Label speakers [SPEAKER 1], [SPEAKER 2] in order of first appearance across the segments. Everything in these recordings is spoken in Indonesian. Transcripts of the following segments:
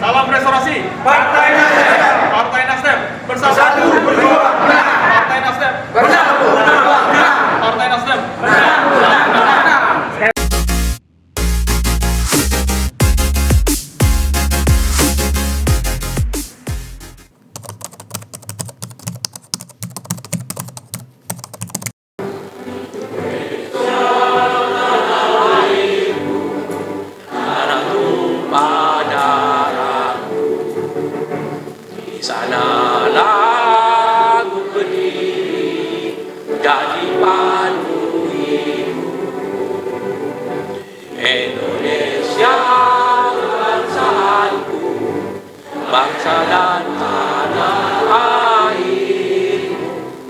[SPEAKER 1] Salam restorasi.
[SPEAKER 2] Partai Nasdem.
[SPEAKER 1] Partai Nasdem
[SPEAKER 2] Bersatu berjuang menang.
[SPEAKER 1] Partai Nasdem
[SPEAKER 2] Bersatu berjuang menang.
[SPEAKER 1] Partai Nasdem
[SPEAKER 2] Menang.
[SPEAKER 3] Sanalah aku berdiri jadi pandu ibu. Indonesia bangsaku, bangsa dan tanah air.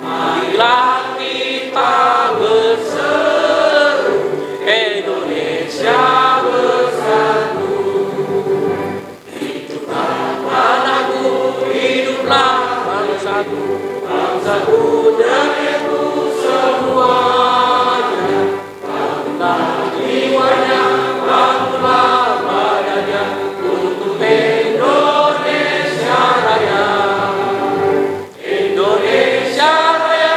[SPEAKER 3] Marilah kita berseru, Indonesia bersatu. Bangsaku, bangsaku negeriku semuanya. Bangunlah jiwanya, bangunlah badannya untuk Indonesia Raya. Indonesia Raya,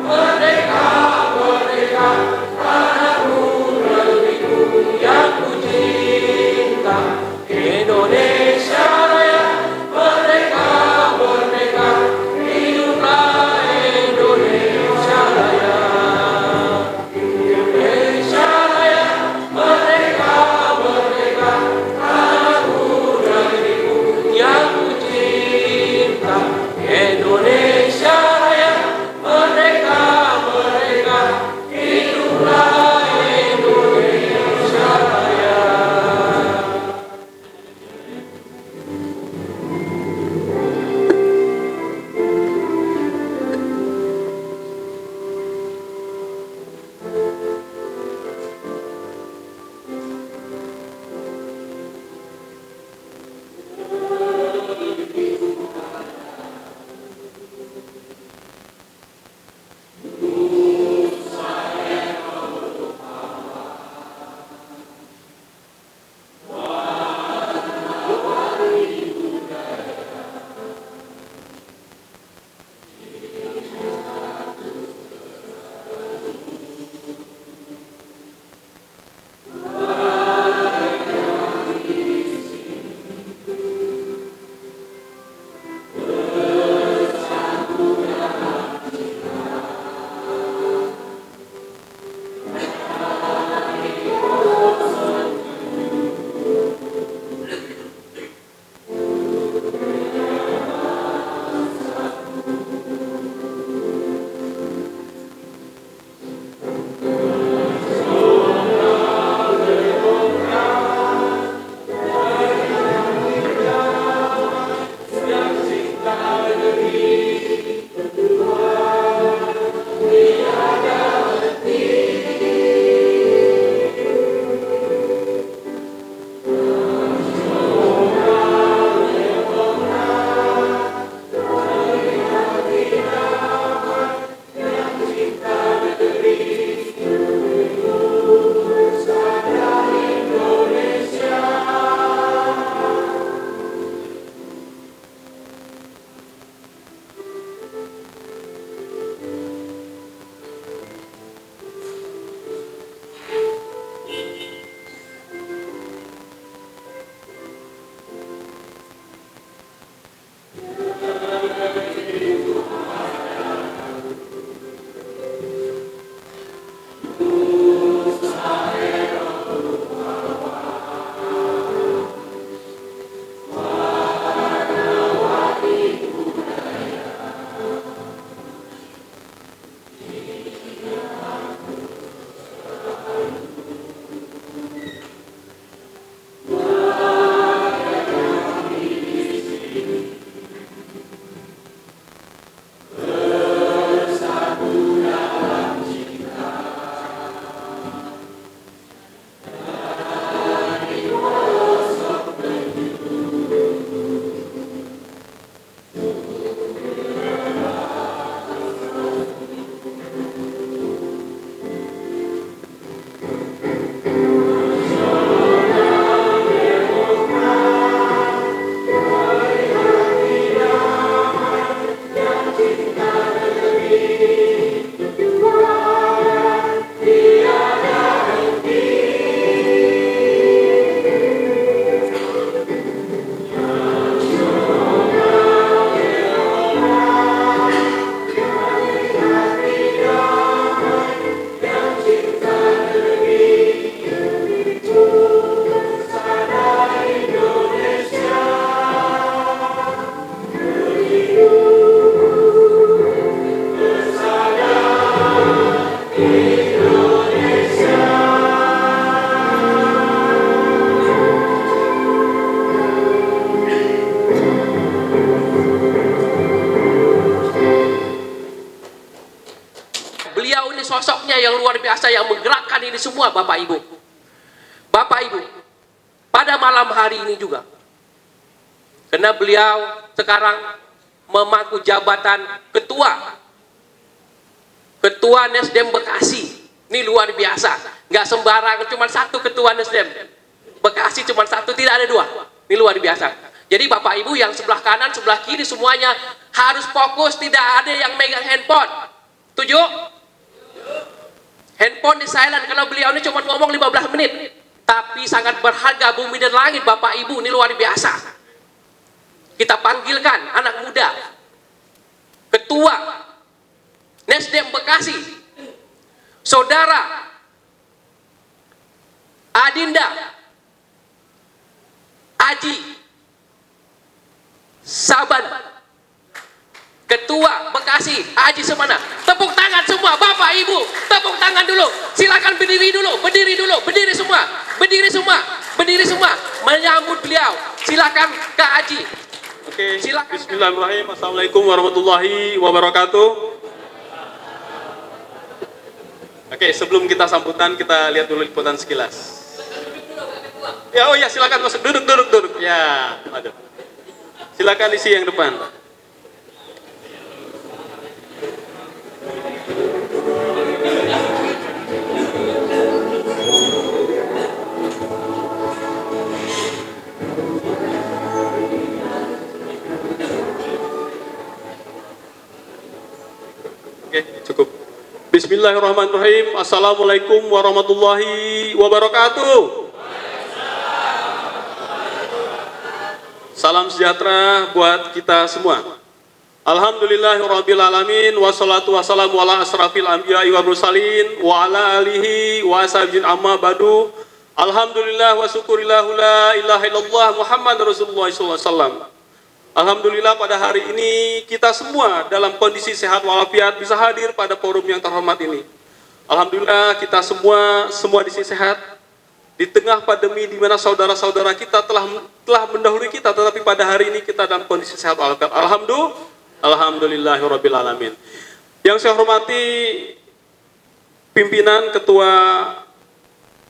[SPEAKER 3] merdeka, merdeka, tanahku, negeriku yang ku cinta. Indonesia Raya, merdeka, merdeka, hiduplah Indonesia. sosoknya yang luar biasa yang menggerakkan ini semua, Bapak Ibu. Bapak Ibu, pada malam hari ini juga, karena beliau sekarang memangku jabatan Ketua Nasdem Bekasi. Ini luar biasa, nggak sembarangan, cuma satu Ketua Nasdem Bekasi, cuma satu, tidak ada dua. Ini luar biasa. Jadi Bapak Ibu yang sebelah kanan, sebelah kiri semuanya harus fokus, tidak ada yang megang handphone. Setuju? Handphone di silent, karena beliau ini cuma ngomong 15 menit. Tapi sangat berharga bumi dan langit, Bapak Ibu, ini luar biasa. Kita panggilkan anak muda, Ketua Nasdem Bekasi, Saudara Adinda Aji Saban, Ketua Bekasi Aji Semana. Tepuk tangan semua, Bapak Ibu, tepuk tangan dulu. Silakan berdiri dulu, berdiri dulu, berdiri semua, berdiri semua, berdiri semua, menyambut beliau. Silakan Kak Aji.
[SPEAKER 4] Oke,
[SPEAKER 3] Silakan.
[SPEAKER 4] Bismillahirrahmanirrahim. Assalamualaikum warahmatullahi wabarakatuh. Oke, sebelum kita sambutan, kita lihat dulu liputan sekilas. Ya, oh ya, silakan masuk, duduk. Ya, aduh. Silakan isi yang depan. Oke, cukup. Bismillahirrahmanirrahim. Assalamualaikum warahmatullahi wabarakatuh. Salam sejahtera buat kita semua. Alhamdulillahirrabbilalamin. Wassalatu wassalamu ala asrafil anbiya'i wa mursalin wa ala alihi wa ashabin amma badu. Alhamdulillah wa syukurillahu la ilaha illallah Muhammad Rasulullah SAW. Alhamdulillah pada hari ini kita semua dalam kondisi sehat walafiat bisa hadir pada forum yang terhormat ini. Alhamdulillah kita semua di sini sehat. Di tengah pandemi di mana saudara-saudara kita telah mendahului kita, tetapi pada hari ini kita dalam kondisi sehat walafiat. Alhamdulillahirabbil alamin. Yang saya hormati pimpinan, ketua,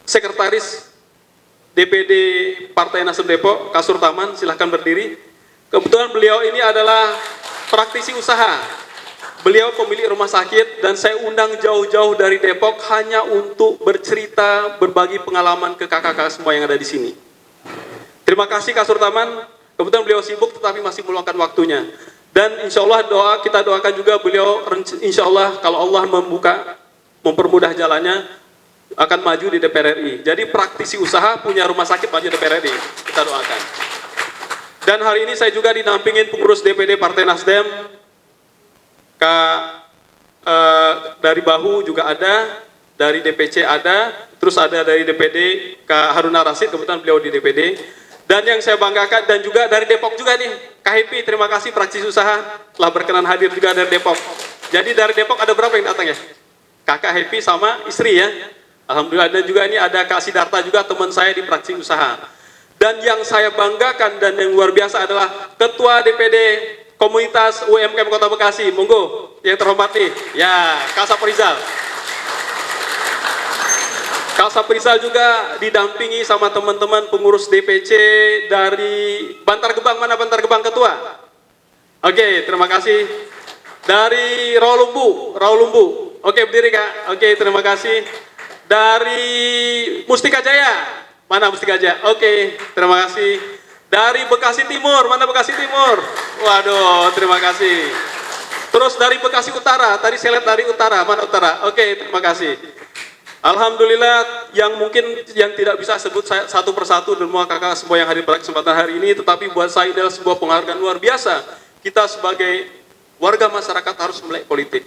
[SPEAKER 4] sekretaris DPD Partai Nasdem Depok, Kasur Taman, silahkan berdiri. Kebetulan beliau ini adalah praktisi usaha. Beliau pemilik rumah sakit dan saya undang jauh-jauh dari Depok hanya untuk bercerita, berbagi pengalaman ke kakak-kakak semua yang ada di sini. Terima kasih Kasur Taman. Kebetulan beliau sibuk tetapi masih meluangkan waktunya. Dan insya Allah kita doakan juga beliau, insya Allah kalau Allah mempermudah jalannya, akan maju di DPR RI. Jadi praktisi usaha punya rumah sakit maju DPR RI. Kita doakan. Dan hari ini saya juga dinampingin pengurus DPD Partai Nasdem, dari Bahu juga ada, dari DPC ada, terus ada dari DPD Kak Haruna Rasid, kebetulan beliau di DPD. Dan yang saya banggakan, dan juga dari Depok juga nih, Kak Happy, terima kasih praktisi usaha telah berkenan hadir juga dari Depok. Jadi dari Depok ada berapa yang datang ya? Kakak Happy sama istri ya. Alhamdulillah. Dan juga ini ada Kak Sidarta juga, teman saya di praktisi usaha. Dan yang saya banggakan dan yang luar biasa adalah Ketua DPD Komunitas UMKM Kota Bekasi. Monggo, yang terhormat nih. Ya, Kak Saprizal. Kak Saprizal juga didampingi sama teman-teman pengurus DPC dari Bantar Gebang. Mana Bantar Gebang Ketua? Oke, terima kasih. Dari Rawalumbu. Oke, berdiri Kak. Oke, terima kasih. Dari Mustika Jaya. Mana Mustika Jaya? Oke, terima kasih. Dari Bekasi Timur. Mana Bekasi Timur? Waduh, terima kasih. Terus dari Bekasi Utara. Tadi saya lihat dari Utara. Mana Utara? Oke, terima kasih. Alhamdulillah, yang mungkin yang tidak bisa sebut saya satu persatu dan semua kakak semua yang hadir pada kesempatan hari ini, tetapi buat saya adalah sebuah penghargaan luar biasa. Kita sebagai warga masyarakat harus melek politik.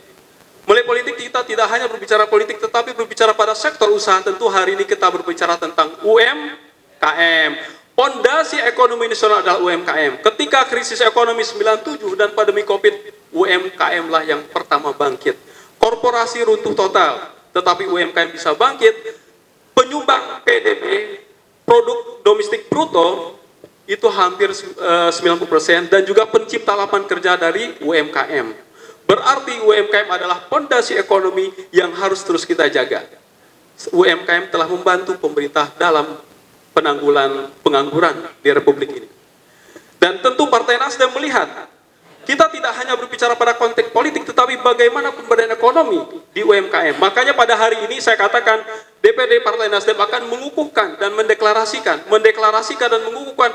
[SPEAKER 4] Melek politik kita tidak hanya berbicara politik, tetapi berbicara pada sektor usaha. Tentu hari ini kita berbicara tentang UMKM. Pondasi ekonomi nasional adalah UMKM. Ketika krisis ekonomi 97 dan pandemi Covid, UMKM lah yang pertama bangkit. Korporasi runtuh total, tetapi UMKM bisa bangkit. Penyumbang PDB, produk domestik bruto, itu hampir 90%, dan juga pencipta lapangan kerja dari UMKM. Berarti UMKM adalah fondasi ekonomi yang harus terus kita jaga. UMKM telah membantu pemerintah dalam penanggulangan pengangguran di Republik ini. Dan tentu Partai Nasdem melihat, kita tidak hanya berbicara pada konteks politik, tetapi bagaimana pemberdayaan ekonomi di UMKM. Makanya pada hari ini saya katakan, DPD Partai Nasdem akan mengukuhkan dan mendeklarasikan dan mengukuhkan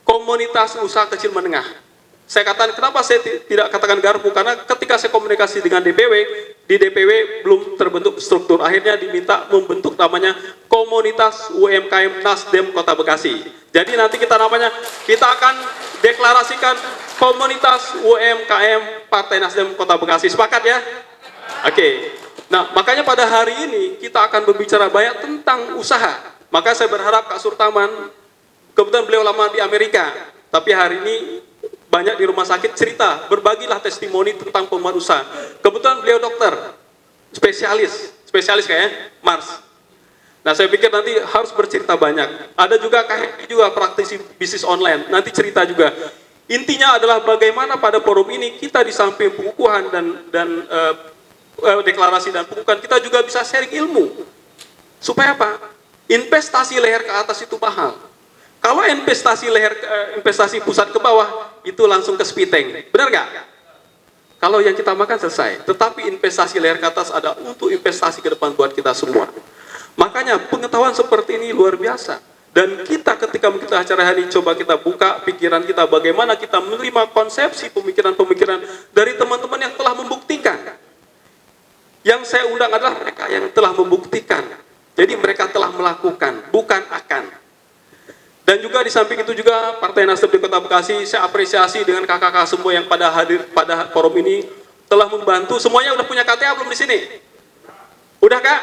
[SPEAKER 4] komunitas usaha kecil menengah. Saya katakan, kenapa saya tidak katakan garpu? Karena ketika saya komunikasi dengan DPW, di DPW belum terbentuk struktur. Akhirnya diminta membentuk namanya Komunitas UMKM Nasdem Kota Bekasi. Jadi nanti kita akan deklarasikan Komunitas UMKM Partai Nasdem Kota Bekasi. Sepakat ya? Oke. Nah, makanya pada hari ini kita akan berbicara banyak tentang usaha. Maka saya berharap Kak Surtaman, kebetulan beliau lama di Amerika, tapi hari ini banyak di rumah sakit cerita, berbagilah testimoni tentang pembuat usaha. Kebetulan beliau dokter, spesialis kayaknya, Mars. Nah, saya pikir nanti harus bercerita banyak. Ada juga juga praktisi bisnis online, nanti cerita juga. Intinya adalah bagaimana pada forum ini kita di samping pengukuhan dan deklarasi dan pengukuhan, kita juga bisa sharing ilmu. Supaya apa? Investasi leher ke atas itu mahal. Kalau investasi pusat ke bawah, itu langsung ke spiteng. Benar nggak? Kalau yang kita makan selesai. Tetapi investasi leher ke atas ada untuk investasi ke depan buat kita semua. Makanya pengetahuan seperti ini luar biasa. Dan kita ketika kita acara hari ini, coba kita buka pikiran kita bagaimana kita menerima konsepsi pemikiran-pemikiran dari teman-teman yang telah membuktikan. Yang saya undang adalah mereka yang telah membuktikan. Jadi mereka telah melakukan, bukan akan. Dan juga di samping itu juga Partai Nasdem di Kota Bekasi, saya apresiasi dengan kakak-kakak semua yang pada hadir pada forum ini telah membantu. Semuanya udah punya KTA belum di sini? Udah Kak?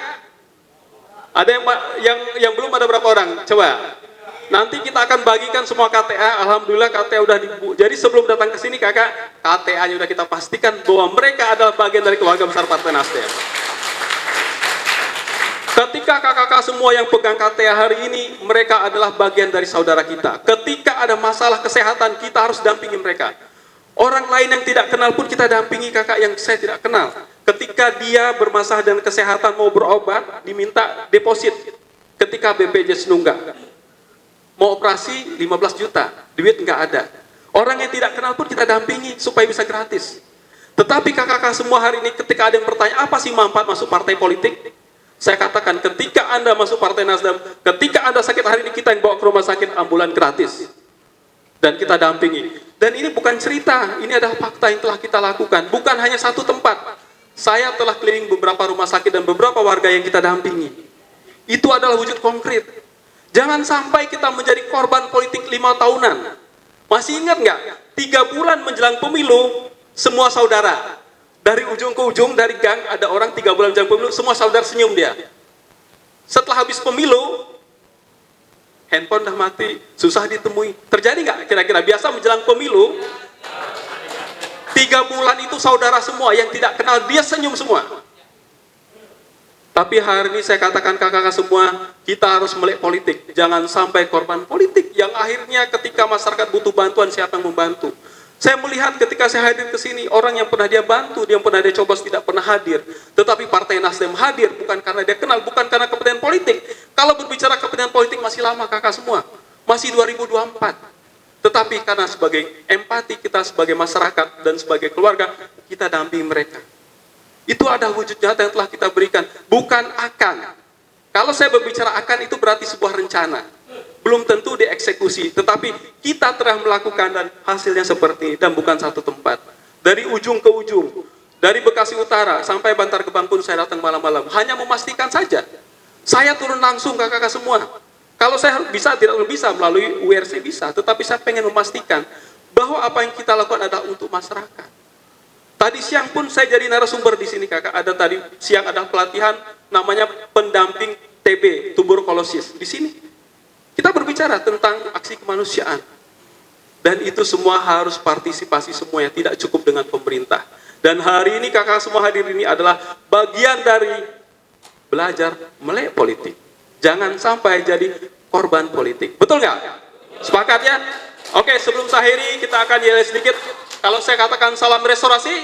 [SPEAKER 4] Ada yang belum, ada berapa orang? Coba. Nanti kita akan bagikan semua KTA. Alhamdulillah KTA udah jadi sebelum datang ke sini Kakak, KTA-nya udah kita pastikan bahwa mereka adalah bagian dari keluarga besar Partai Nasdem. Ketika kakak-kakak semua yang pegang KTA hari ini, mereka adalah bagian dari saudara kita. Ketika ada masalah kesehatan, kita harus dampingi mereka. Orang lain yang tidak kenal pun kita dampingi kakak yang saya tidak kenal. Ketika dia bermasalah dengan kesehatan mau berobat, diminta deposit. Ketika BPJS nunggak. Mau operasi 15 juta, duit nggak ada. Orang yang tidak kenal pun kita dampingi supaya bisa gratis. Tetapi kakak-kakak semua hari ini ketika ada yang bertanya, apa sih manfaat masuk partai politik? Saya katakan, ketika Anda masuk Partai Nasdem, ketika Anda sakit hari ini, kita yang bawa ke rumah sakit ambulan gratis. Dan kita dampingi. Dan ini bukan cerita, ini adalah fakta yang telah kita lakukan. Bukan hanya satu tempat. Saya telah keliling beberapa rumah sakit dan beberapa warga yang kita dampingi. Itu adalah wujud konkret. Jangan sampai kita menjadi korban politik 5 tahunan. Masih ingat nggak? 3 bulan menjelang pemilu, semua saudara. Dari ujung ke ujung, dari gang, ada orang 3 bulan menjelang pemilu, semua saudara senyum dia. Setelah habis pemilu, handphone udah mati, susah ditemui. Terjadi nggak kira-kira? Biasa menjelang pemilu, 3 bulan itu saudara semua, yang tidak kenal, dia senyum semua. Tapi hari ini saya katakan kakak-kakak semua, kita harus melek politik. Jangan sampai korban politik, yang akhirnya ketika masyarakat butuh bantuan, siapa yang membantu? Saya melihat ketika saya hadir ke sini, orang yang pernah dia bantu, yang pernah dia coba tidak pernah hadir. Tetapi Partai Nasdem hadir bukan karena dia kenal, bukan karena kepentingan politik. Kalau berbicara kepentingan politik masih lama kakak semua, masih 2024. Tetapi karena sebagai empati kita sebagai masyarakat dan sebagai keluarga, kita dampingi mereka. Itu ada wujud nyata yang telah kita berikan, bukan akan. Kalau saya berbicara akan, itu berarti sebuah rencana. Belum tentu dieksekusi, tetapi kita telah melakukan dan hasilnya seperti ini, dan bukan satu tempat. Dari ujung ke ujung, dari Bekasi Utara sampai Bantar Gebang pun saya datang malam-malam, hanya memastikan saja. Saya turun langsung kakak-kakak semua. Kalau saya bisa, tidak bisa melalui URC bisa, tetapi saya pengen memastikan bahwa apa yang kita lakukan adalah untuk masyarakat. Tadi siang pun saya jadi narasumber di sini kakak. Ada tadi siang ada pelatihan namanya pendamping TB, tuberkulosis di sini. Kita berbicara tentang aksi kemanusiaan. Dan itu semua harus partisipasi semuanya, tidak cukup dengan pemerintah. Dan hari ini kakak semua hadir ini adalah bagian dari belajar melek politik. Jangan sampai jadi korban politik. Betul nggak? Sepakat ya? Oke, sebelum saya akhiri, kita akan yel sedikit. Kalau saya katakan salam restorasi,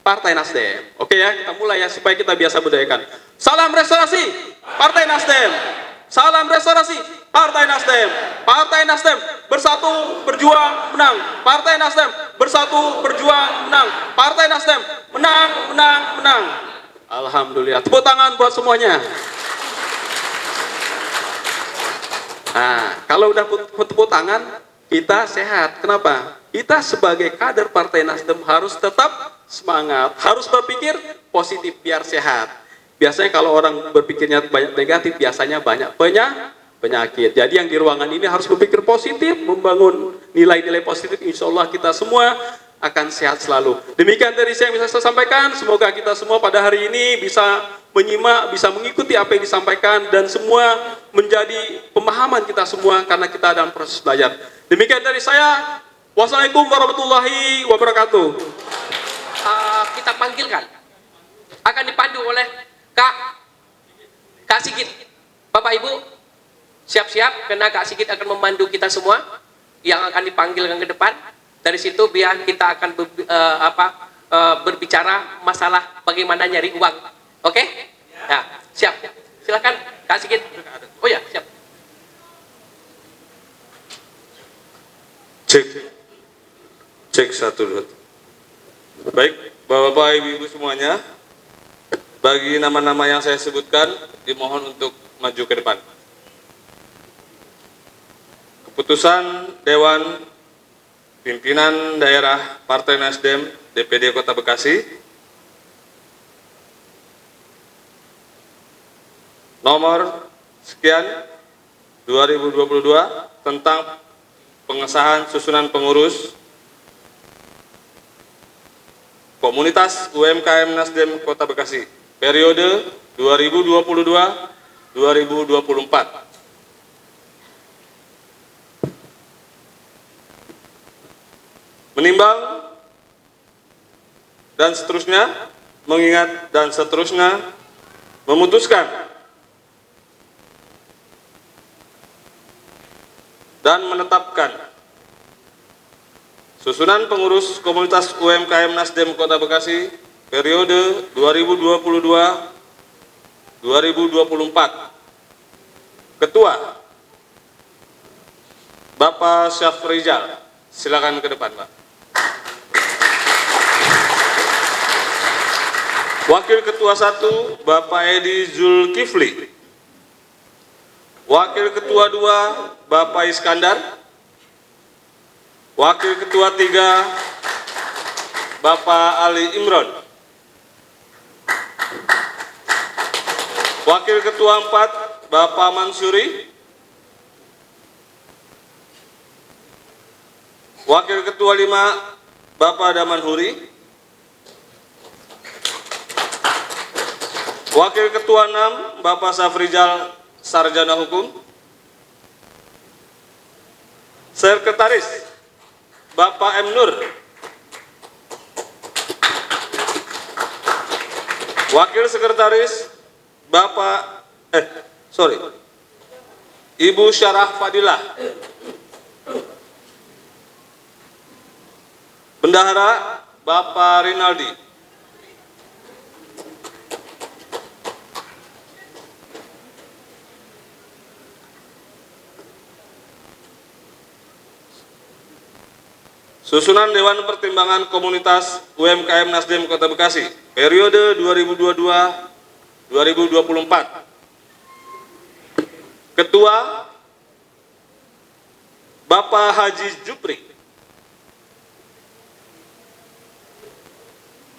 [SPEAKER 4] Partai Nasdem. Oke ya, kita mulai ya supaya kita biasa budayakan. Salam restorasi, Partai Nasdem. Salam restorasi, Partai Nasdem. Partai Nasdem bersatu berjuang menang. Partai Nasdem bersatu berjuang menang. Partai Nasdem menang, menang, menang. Alhamdulillah. Tepuk tangan buat semuanya. Nah, kalau udah tepuk tangan, kita sehat. Kenapa? Kita sebagai kader Partai Nasdem harus tetap semangat, harus berpikir positif biar sehat. Biasanya kalau orang berpikirnya banyak negatif, biasanya banyak penyakit. Jadi yang di ruangan ini harus berpikir positif, membangun nilai-nilai positif. Insya Allah kita semua akan sehat selalu. Demikian dari saya yang bisa saya sampaikan. Semoga kita semua pada hari ini bisa menyimak, bisa mengikuti apa yang disampaikan, dan semua menjadi pemahaman kita semua karena kita dalam proses belajar. Demikian dari saya. Wassalamualaikum warahmatullahi wabarakatuh.
[SPEAKER 3] Kita panggilkan, akan dipandu oleh Kak Sigit. Bapak Ibu siap-siap karena Kak Sigit akan memandu kita semua yang akan dipanggilkan ke depan. Dari situ biar kita akan berbicara masalah bagaimana nyari uang. Oke? Nah, siap. Silakan Kak Sigit. Oh ya, siap.
[SPEAKER 5] Cek 1, 2. Baik, Bapak Ibu semuanya, bagi nama-nama yang saya sebutkan dimohon untuk maju ke depan. Keputusan Dewan Pimpinan Daerah Partai Nasdem DPD Kota Bekasi nomor sekian 2022 tentang pengesahan susunan pengurus Komunitas UMKM Nasdem Kota Bekasi periode 2022-2024. Menimbang dan seterusnya, mengingat dan seterusnya, memutuskan dan menetapkan susunan pengurus Komunitas UMKM Nasdem Kota Bekasi periode 2022-2024. Ketua Bapak Syafrizal, silakan ke depan, Pak. Wakil Ketua 1 Bapak Edi Zulkifli. Wakil Ketua 2 Bapak Iskandar. Wakil Ketua 3 Bapak Ali Imron. Wakil Ketua 4 Bapak Mansuri. Wakil Ketua 5 Bapak Daman Huri. Wakil Ketua 6 Bapak Syafrizal, Sarjana Hukum. Sekretaris Bapak M. Nur. Wakil Sekretaris Ibu Syarah Fadilah. Bendahara Bapak Rinaldi. Susunan Dewan Pertimbangan Komunitas UMKM Nasdem Kota Bekasi periode 2022-2024. Ketua Bapak Haji Jupri.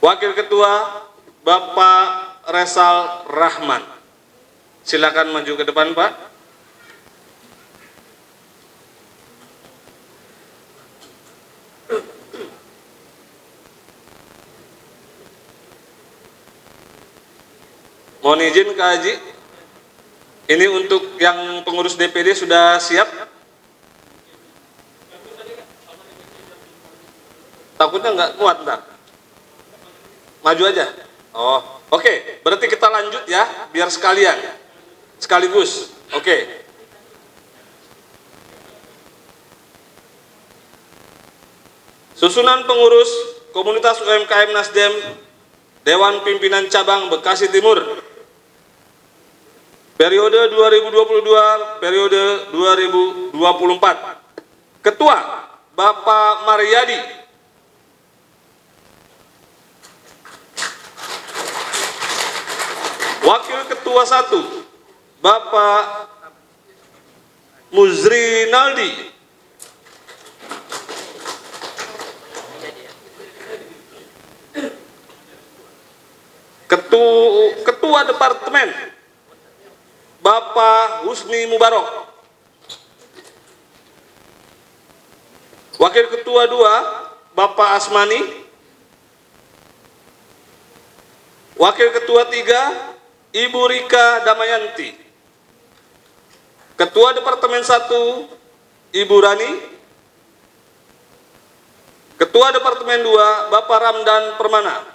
[SPEAKER 5] Wakil Ketua Bapak Resal Rahman. Silakan maju ke depan, Pak. Mohon izin Kak Haji, ini untuk yang pengurus DPD sudah siap? Takutnya nggak kuat ntar. Maju aja. Oh, oke. Berarti kita lanjut ya, biar sekaligus. Oke. Susunan pengurus Komunitas UMKM Nasdem Dewan Pimpinan Cabang Bekasi Timur. Periode 2022, periode 2024. Ketua Bapak Mariadi. Wakil Ketua 1 Bapak Muzri Naldi. Ketua Departemen Bapak Husni Mubarok. Wakil Ketua 2 Bapak Asmani. Wakil Ketua 3 Ibu Rika Damayanti. Ketua Departemen 1 Ibu Rani. Ketua Departemen 2 Bapak Ramdan Permana.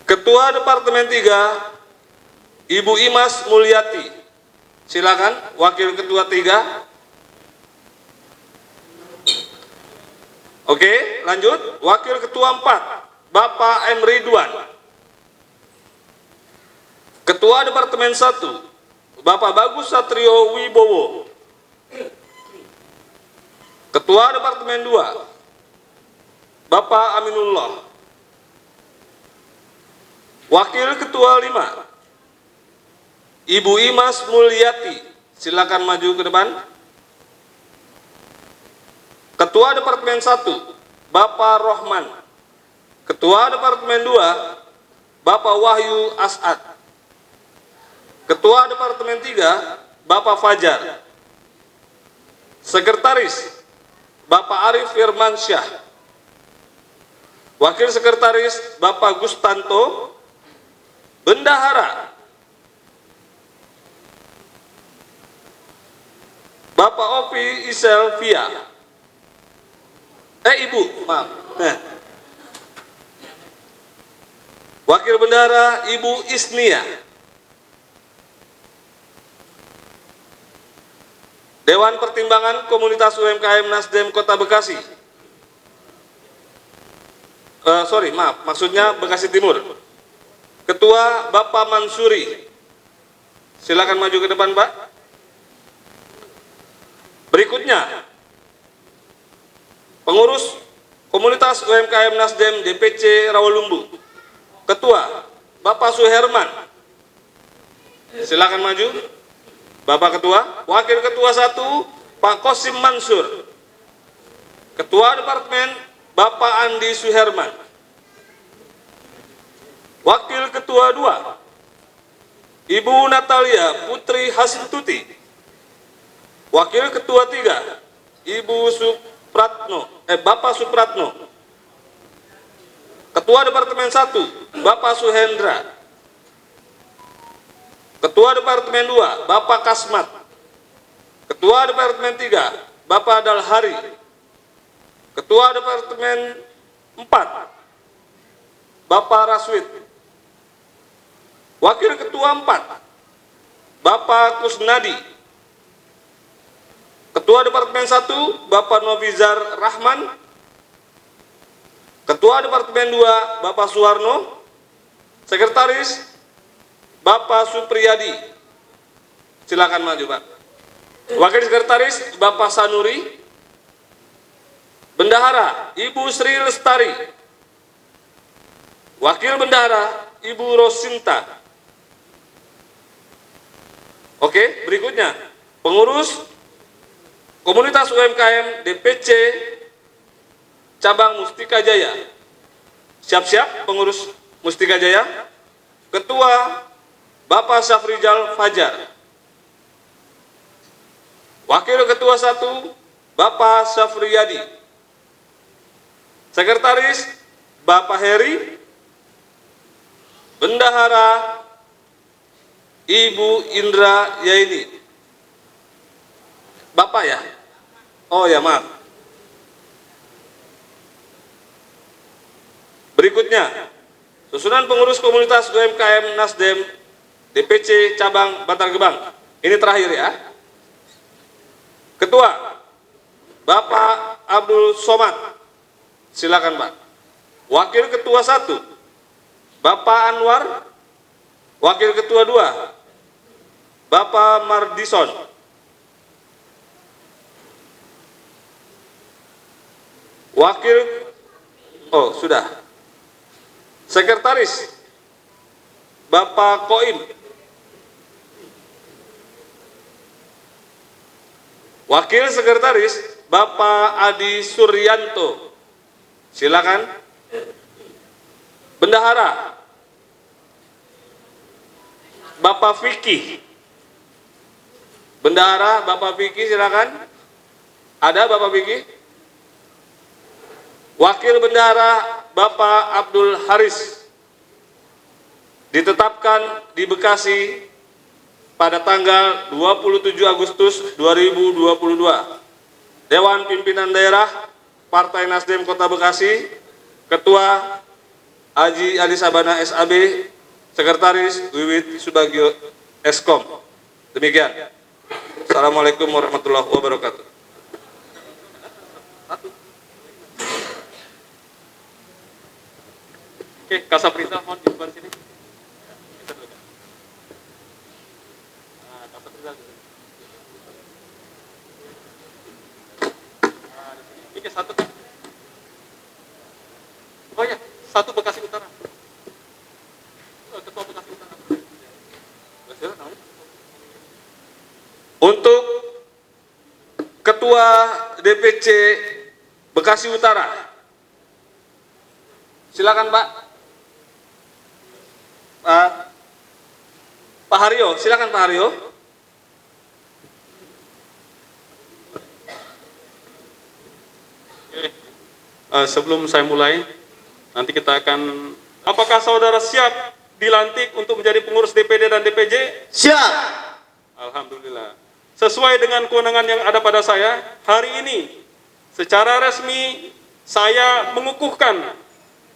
[SPEAKER 5] Ketua Departemen 3 Ibu Imas Mulyati. Silakan Wakil Ketua 3. Oke, lanjut. Wakil Ketua 4 Bapak M. Ridwan. Ketua Departemen 1 Bapak Bagus Satrio Wibowo. Ketua Departemen 2 Bapak Aminullah. Wakil Ketua 5 Ibu Imas Mulyati. Silakan maju ke depan. Ketua Departemen 1 Bapak Rohman. Ketua Departemen 2 Bapak Wahyu As'ad. Ketua Departemen 3 Bapak Fajar. Sekretaris Bapak Arif Firmansyah. Wakil Sekretaris Bapak Gustanto. Bendahara Bapak Ovi Iselvia. Ibu, maaf. Wakil Bendahara Ibu Isnia. Dewan Pertimbangan Komunitas UMKM Nasdem Kota Bekasi. Maksudnya Bekasi Timur. Ketua Bapak Mansuri. Silakan maju ke depan, Pak. Berikutnya, pengurus Komunitas UMKM Nasdem DPC Rawalumbu. Ketua Bapak Suherman. Silakan maju, Bapak Ketua. Wakil Ketua 1 Pak Kosim Mansur. Ketua Departemen Bapak Andi Suherman. Wakil Ketua 2 Ibu Natalia Putri Hasintuti. Wakil Ketua 3 Ibu Bapak Supratno. Ketua Departemen 1 Bapak Suhendra. Ketua Departemen 2 Bapak Kasmat. Ketua Departemen 3 Bapak Dalhari. Ketua Departemen 4 Bapak Raswid. Wakil Ketua 4 Bapak Kusnadi. Ketua Departemen 1 Bapak Novizar Rahman. Ketua Departemen 2 Bapak Suwarno. Sekretaris Bapak Supriyadi. Silakan maju, Pak. Wakil Sekretaris Bapak Sanuri. Bendahara Ibu Sri Lestari. Wakil Bendahara Ibu Rosinta. Oke, berikutnya pengurus Komunitas UMKM DPC Cabang Mustika Jaya. Siap-siap pengurus Mustika Jaya. Ketua Bapak Syafrizal Fajar. Wakil Ketua 1 Bapak Syafriyadi. Sekretaris Bapak Heri. Bendahara Ibu Indra Yaini. Bapak ya? Oh ya, maaf. Berikutnya, susunan pengurus komunitas UMKM Nasdem DPC Cabang Bantar Gebang. Ini terakhir ya. Ketua Bapak Abdul Somad. Silakan, Pak. Wakil Ketua 1, Bapak Anwar. Wakil Ketua 2, Bapak Mardison. Sudah. Sekretaris, Bapak Koim. Wakil Sekretaris, Bapak Adi Suryanto. Silakan. Bendahara, Bapak Vicky. Bendahara Bapak Vicky, silakan. Ada Bapak Vicky? Wakil Bendahara Bapak Abdul Haris ditetapkan di Bekasi pada tanggal 27 Agustus 2022. Dewan Pimpinan Daerah Partai Nasdem Kota Bekasi, Ketua Haji Ali Sabana SAB, Sekretaris Wiwit Subagio Eskom. Demikian. Assalamualaikum warahmatullahi wabarakatuh.
[SPEAKER 4] Oke, Kasaprita mohon di depan sini. Oke, satu. Oh ya, satu Bekasi Utara. Ketua Bekasi Utara.
[SPEAKER 5] Untuk Ketua DPC Bekasi Utara, silakan Pak. Pak Haryo, silakan Pak Haryo.
[SPEAKER 4] Sebelum saya mulai, nanti kita akan. Apakah saudara siap dilantik untuk menjadi pengurus DPD dan DPJ?
[SPEAKER 2] Siap.
[SPEAKER 4] Alhamdulillah. Sesuai dengan kewenangan yang ada pada saya, hari ini secara resmi saya mengukuhkan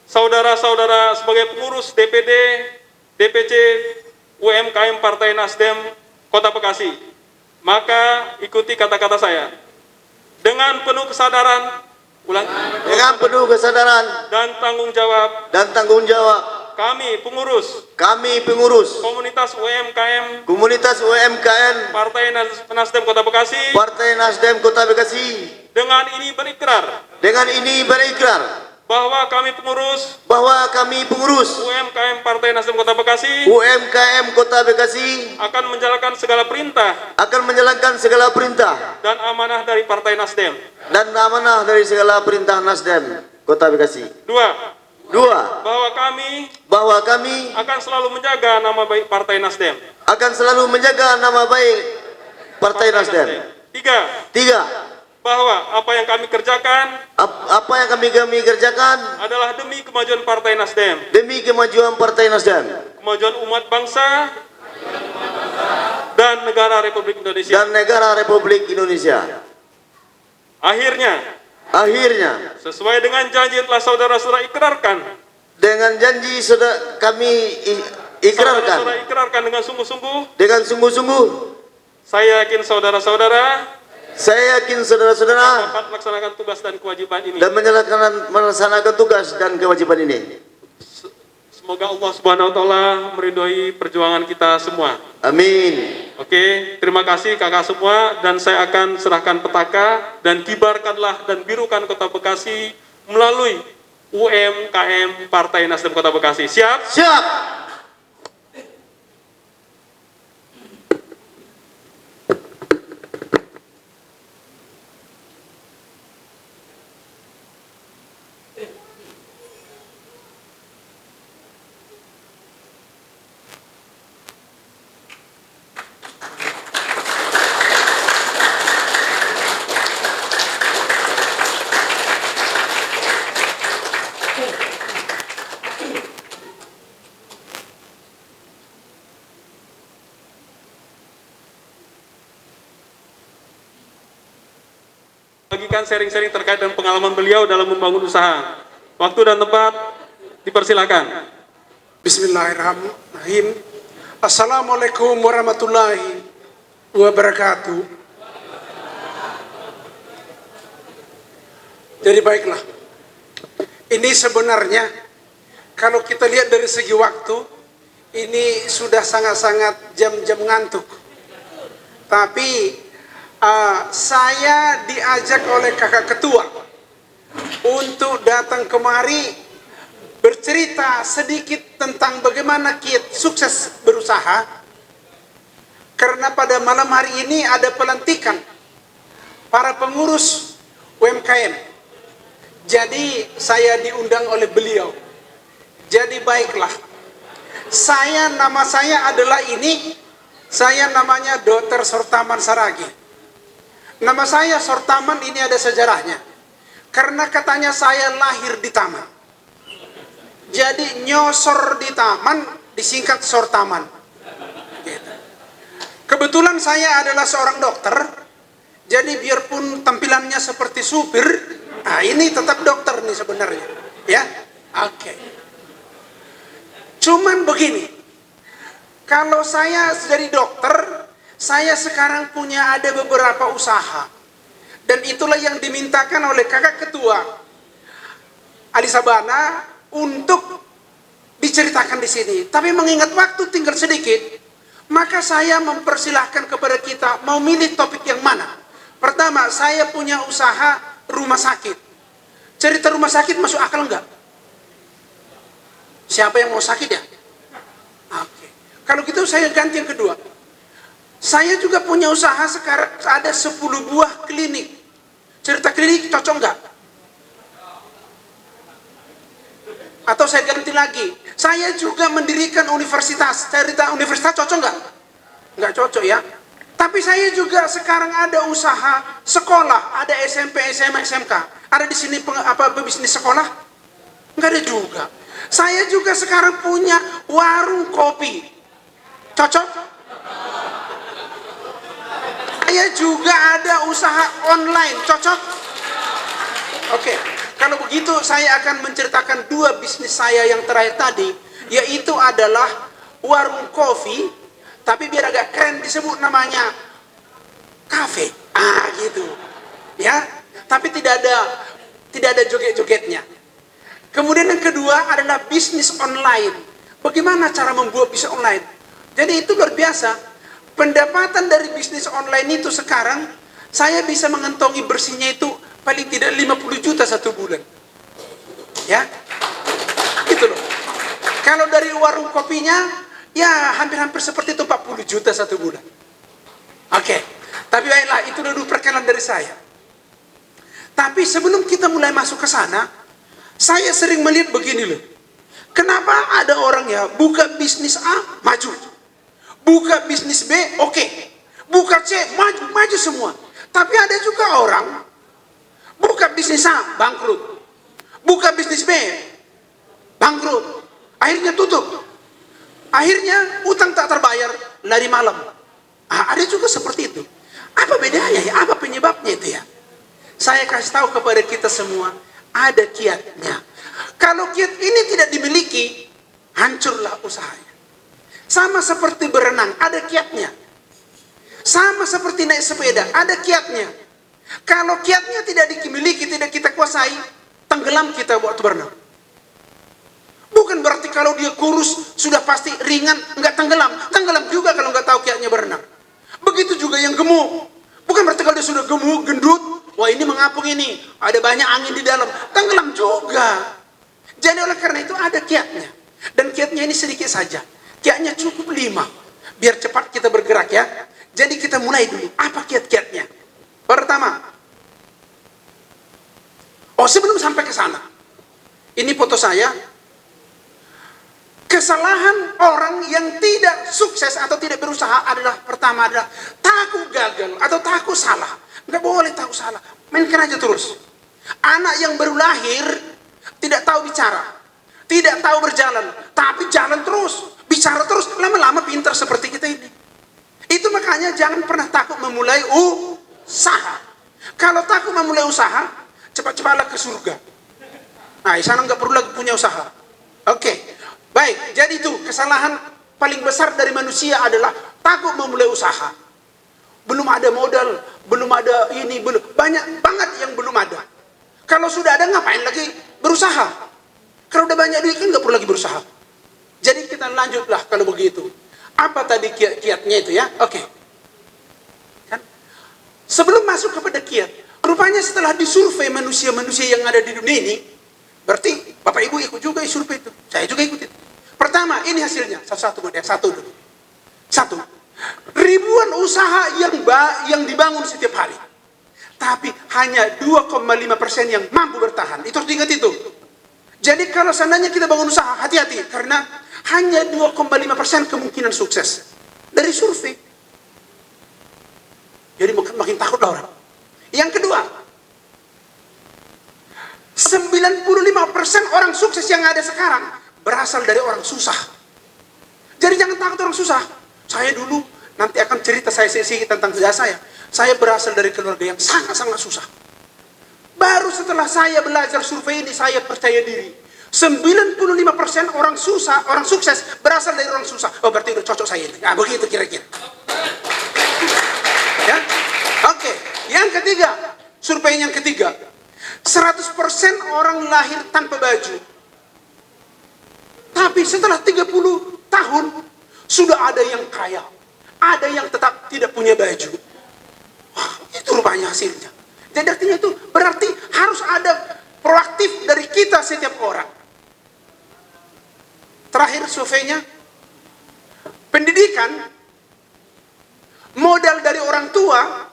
[SPEAKER 4] saudara-saudara sebagai pengurus DPD, DPC, UMKM Partai Nasdem Kota Bekasi. Maka ikuti kata-kata saya. Dengan penuh kesadaran,
[SPEAKER 2] Dengan penuh kesadaran
[SPEAKER 4] dan tanggung jawab, kami pengurus komunitas UMKM Partai Nasdem Kota Bekasi dengan ini berikrar bahwa kami pengurus UMKM Partai Nasdem Kota Bekasi akan menjalankan segala perintah dan amanah dari Partai Nasdem
[SPEAKER 2] Kota Bekasi. Dua, bahwa kami
[SPEAKER 4] akan selalu menjaga nama baik Partai Nasdem. Tiga, bahwa apa yang kami kerjakan adalah demi kemajuan Partai Nasdem, kemajuan umat bangsa dan negara Republik Indonesia. Akhirnya, sesuai dengan janji yang telah saudara-saudara ikrarkan, saudara ikrarkan dengan sungguh-sungguh, saya yakin saudara-saudara dapat melaksanakan tugas dan kewajiban ini. Semoga Allah Subhanahu wa taala meridhoi perjuangan kita semua.
[SPEAKER 2] Amin.
[SPEAKER 4] Oke, terima kasih kakak semua, dan saya akan serahkan petaka dan kibarkanlah dan birukan Kota Bekasi melalui UMKM Partai Nasdem Kota Bekasi. Siap?
[SPEAKER 2] Siap.
[SPEAKER 4] Bagikan sharing-sharing terkait dengan pengalaman beliau dalam membangun usaha. Waktu dan tempat dipersilakan.
[SPEAKER 6] Bismillahirrahmanirrahim. Assalamualaikum warahmatullahi wabarakatuh. Jadi baiklah, Ini sebenarnya kalau kita lihat dari segi waktu, ini sudah sangat-sangat jam-jam ngantuk. Tapi saya diajak oleh kakak ketua untuk datang kemari bercerita sedikit tentang bagaimana kiat sukses berusaha. Karena pada malam hari ini ada pelantikan para pengurus UMKM. Jadi saya diundang oleh beliau. Jadi baiklah. Nama saya adalah ini. Saya namanya Dr. Sortaman Saragi. Nama saya Sortaman ini ada sejarahnya. Karena katanya saya lahir di taman. Jadi nyosor di taman disingkat Sortaman. Gitu. Kebetulan saya adalah seorang dokter. Jadi biarpun tampilannya seperti supir, nah ini tetap dokter nih sebenarnya. Ya, oke. Cuman begini, kalau saya jadi dokter, saya sekarang punya ada beberapa usaha. Dan itulah yang dimintakan oleh kakak ketua Ali Sabana untuk diceritakan di sini. Tapi mengingat waktu tinggal sedikit, maka saya mempersilahkan kepada kita mau milih topik yang mana. Pertama, saya punya usaha rumah sakit. Cerita rumah sakit masuk akal enggak? Siapa yang mau sakit ya? Oke. Kalau gitu saya ganti yang kedua. Saya juga punya usaha sekarang ada 10 buah klinik. Cerita klinik cocok enggak? Atau saya ganti lagi. Saya juga mendirikan universitas. Cerita universitas cocok enggak? Enggak cocok ya. Tapi saya juga sekarang ada usaha sekolah, ada SMP, SMA, SMK. Ada di sini pebisnis sekolah? Enggak ada juga. Saya juga sekarang punya warung kopi. Cocok? Saya juga ada usaha online. Cocok? Oke. Kalau begitu saya akan menceritakan dua bisnis saya yang terakhir tadi, yaitu adalah warung kopi. Tapi biar agak keren disebut namanya kafe, gitu, ya. Tapi tidak ada joget-jogetnya. Kemudian yang kedua adalah bisnis online. Bagaimana cara membuat bisnis online? Jadi itu luar biasa. Pendapatan dari bisnis online itu sekarang saya bisa mengantongi bersihnya itu paling tidak 50 juta satu bulan, ya, gitu loh. Kalau dari warung kopinya, ya hampir-hampir seperti itu 40 juta satu bulan. Oke. Tapi baiklah, itu dulu perkenalan dari saya. Tapi sebelum kita mulai masuk ke sana, saya sering melihat begini loh. Kenapa ada orang ya buka bisnis A, maju. Buka bisnis B, oke. Buka C, maju semua. Tapi ada juga orang buka bisnis A, bangkrut. Buka bisnis B, bangkrut. Akhirnya tutup. Akhirnya utang tak terbayar, lari malam. Ada juga seperti itu. Apa bedanya ya? Apa penyebabnya itu ya? Saya kasih tahu kepada kita semua, ada kiatnya. Kalau kiat ini tidak dimiliki, hancurlah usahanya. Sama seperti berenang, ada kiatnya. Sama seperti naik sepeda, ada kiatnya. Kalau kiatnya tidak dimiliki, tidak kita kuasai, tenggelam kita waktu berenang. Bukan berarti kalau dia kurus sudah pasti ringan, enggak tenggelam. Tenggelam juga kalau enggak tahu kiatnya berenang. Begitu juga yang gemuk. Bukan berarti kalau dia sudah gemuk, gendut, wah ini mengapung ini, ada banyak angin di dalam. Tenggelam juga. Jadi oleh karena itu ada kiatnya. Dan kiatnya ini sedikit saja. Kiatnya cukup 5. Biar cepat kita bergerak ya. Jadi kita mulai dulu. Apa kiat-kiatnya? Pertama. Sebelum sampai ke sana. Ini foto saya. Kesalahan orang yang tidak sukses atau tidak berusaha adalah pertama adalah takut gagal atau takut salah. Nggak boleh takut salah, mainkan aja terus. Anak yang baru lahir tidak tahu bicara, tidak tahu berjalan, tapi jalan terus, bicara terus, lama-lama pintar seperti kita ini. Itu makanya jangan pernah takut memulai usaha. Kalau takut memulai usaha, cepat-cepatlah ke surga. Nah, di sana nggak perlu lagi punya usaha. Oke. Baik, jadi itu kesalahan paling besar dari manusia adalah takut memulai usaha. Belum ada modal, belum ada ini, belum banyak banget yang belum ada. Kalau sudah ada ngapain lagi berusaha? udah banyak duit kan nggak perlu lagi berusaha. Jadi kita lanjutlah kalau begitu. Apa tadi kiat-kiatnya itu ya? Oke. Kan? Sebelum masuk kepada kiat, rupanya setelah disurvei manusia-manusia yang ada di dunia ini, berarti Bapak Ibu ikut juga survei itu. Saya juga ikutin. Pertama, ini hasilnya. Satu-satu dulu. Satu. Ribuan usaha yang dibangun setiap hari. Tapi hanya 2,5% yang mampu bertahan. Itu harus diingat itu. Jadi kalau seandainya kita bangun usaha, hati-hati. Karena hanya 2,5% kemungkinan sukses. Dari survei. Jadi makin takut orang. Yang kedua, 95% orang sukses yang ada sekarang berasal dari orang susah. Jadi jangan takut orang susah. Saya dulu, nanti akan cerita saya sedikit tentang sejarah saya. Saya berasal dari keluarga yang sangat-sangat susah. Baru setelah saya belajar survei ini, saya percaya diri. 95% orang susah, orang sukses berasal dari orang susah. Oh, berarti udah cocok saya ini. Nah, begitu kira-kira. Ya? Oke. Yang ketiga, survei yang ketiga. 100% orang lahir tanpa baju. Tapi setelah 30 tahun, sudah ada yang kaya, ada yang tetap tidak punya baju. Wah, itu rupanya hasilnya. Jadi artinya itu berarti harus ada proaktif dari kita setiap orang. Terakhir surveinya, pendidikan, modal dari orang tua,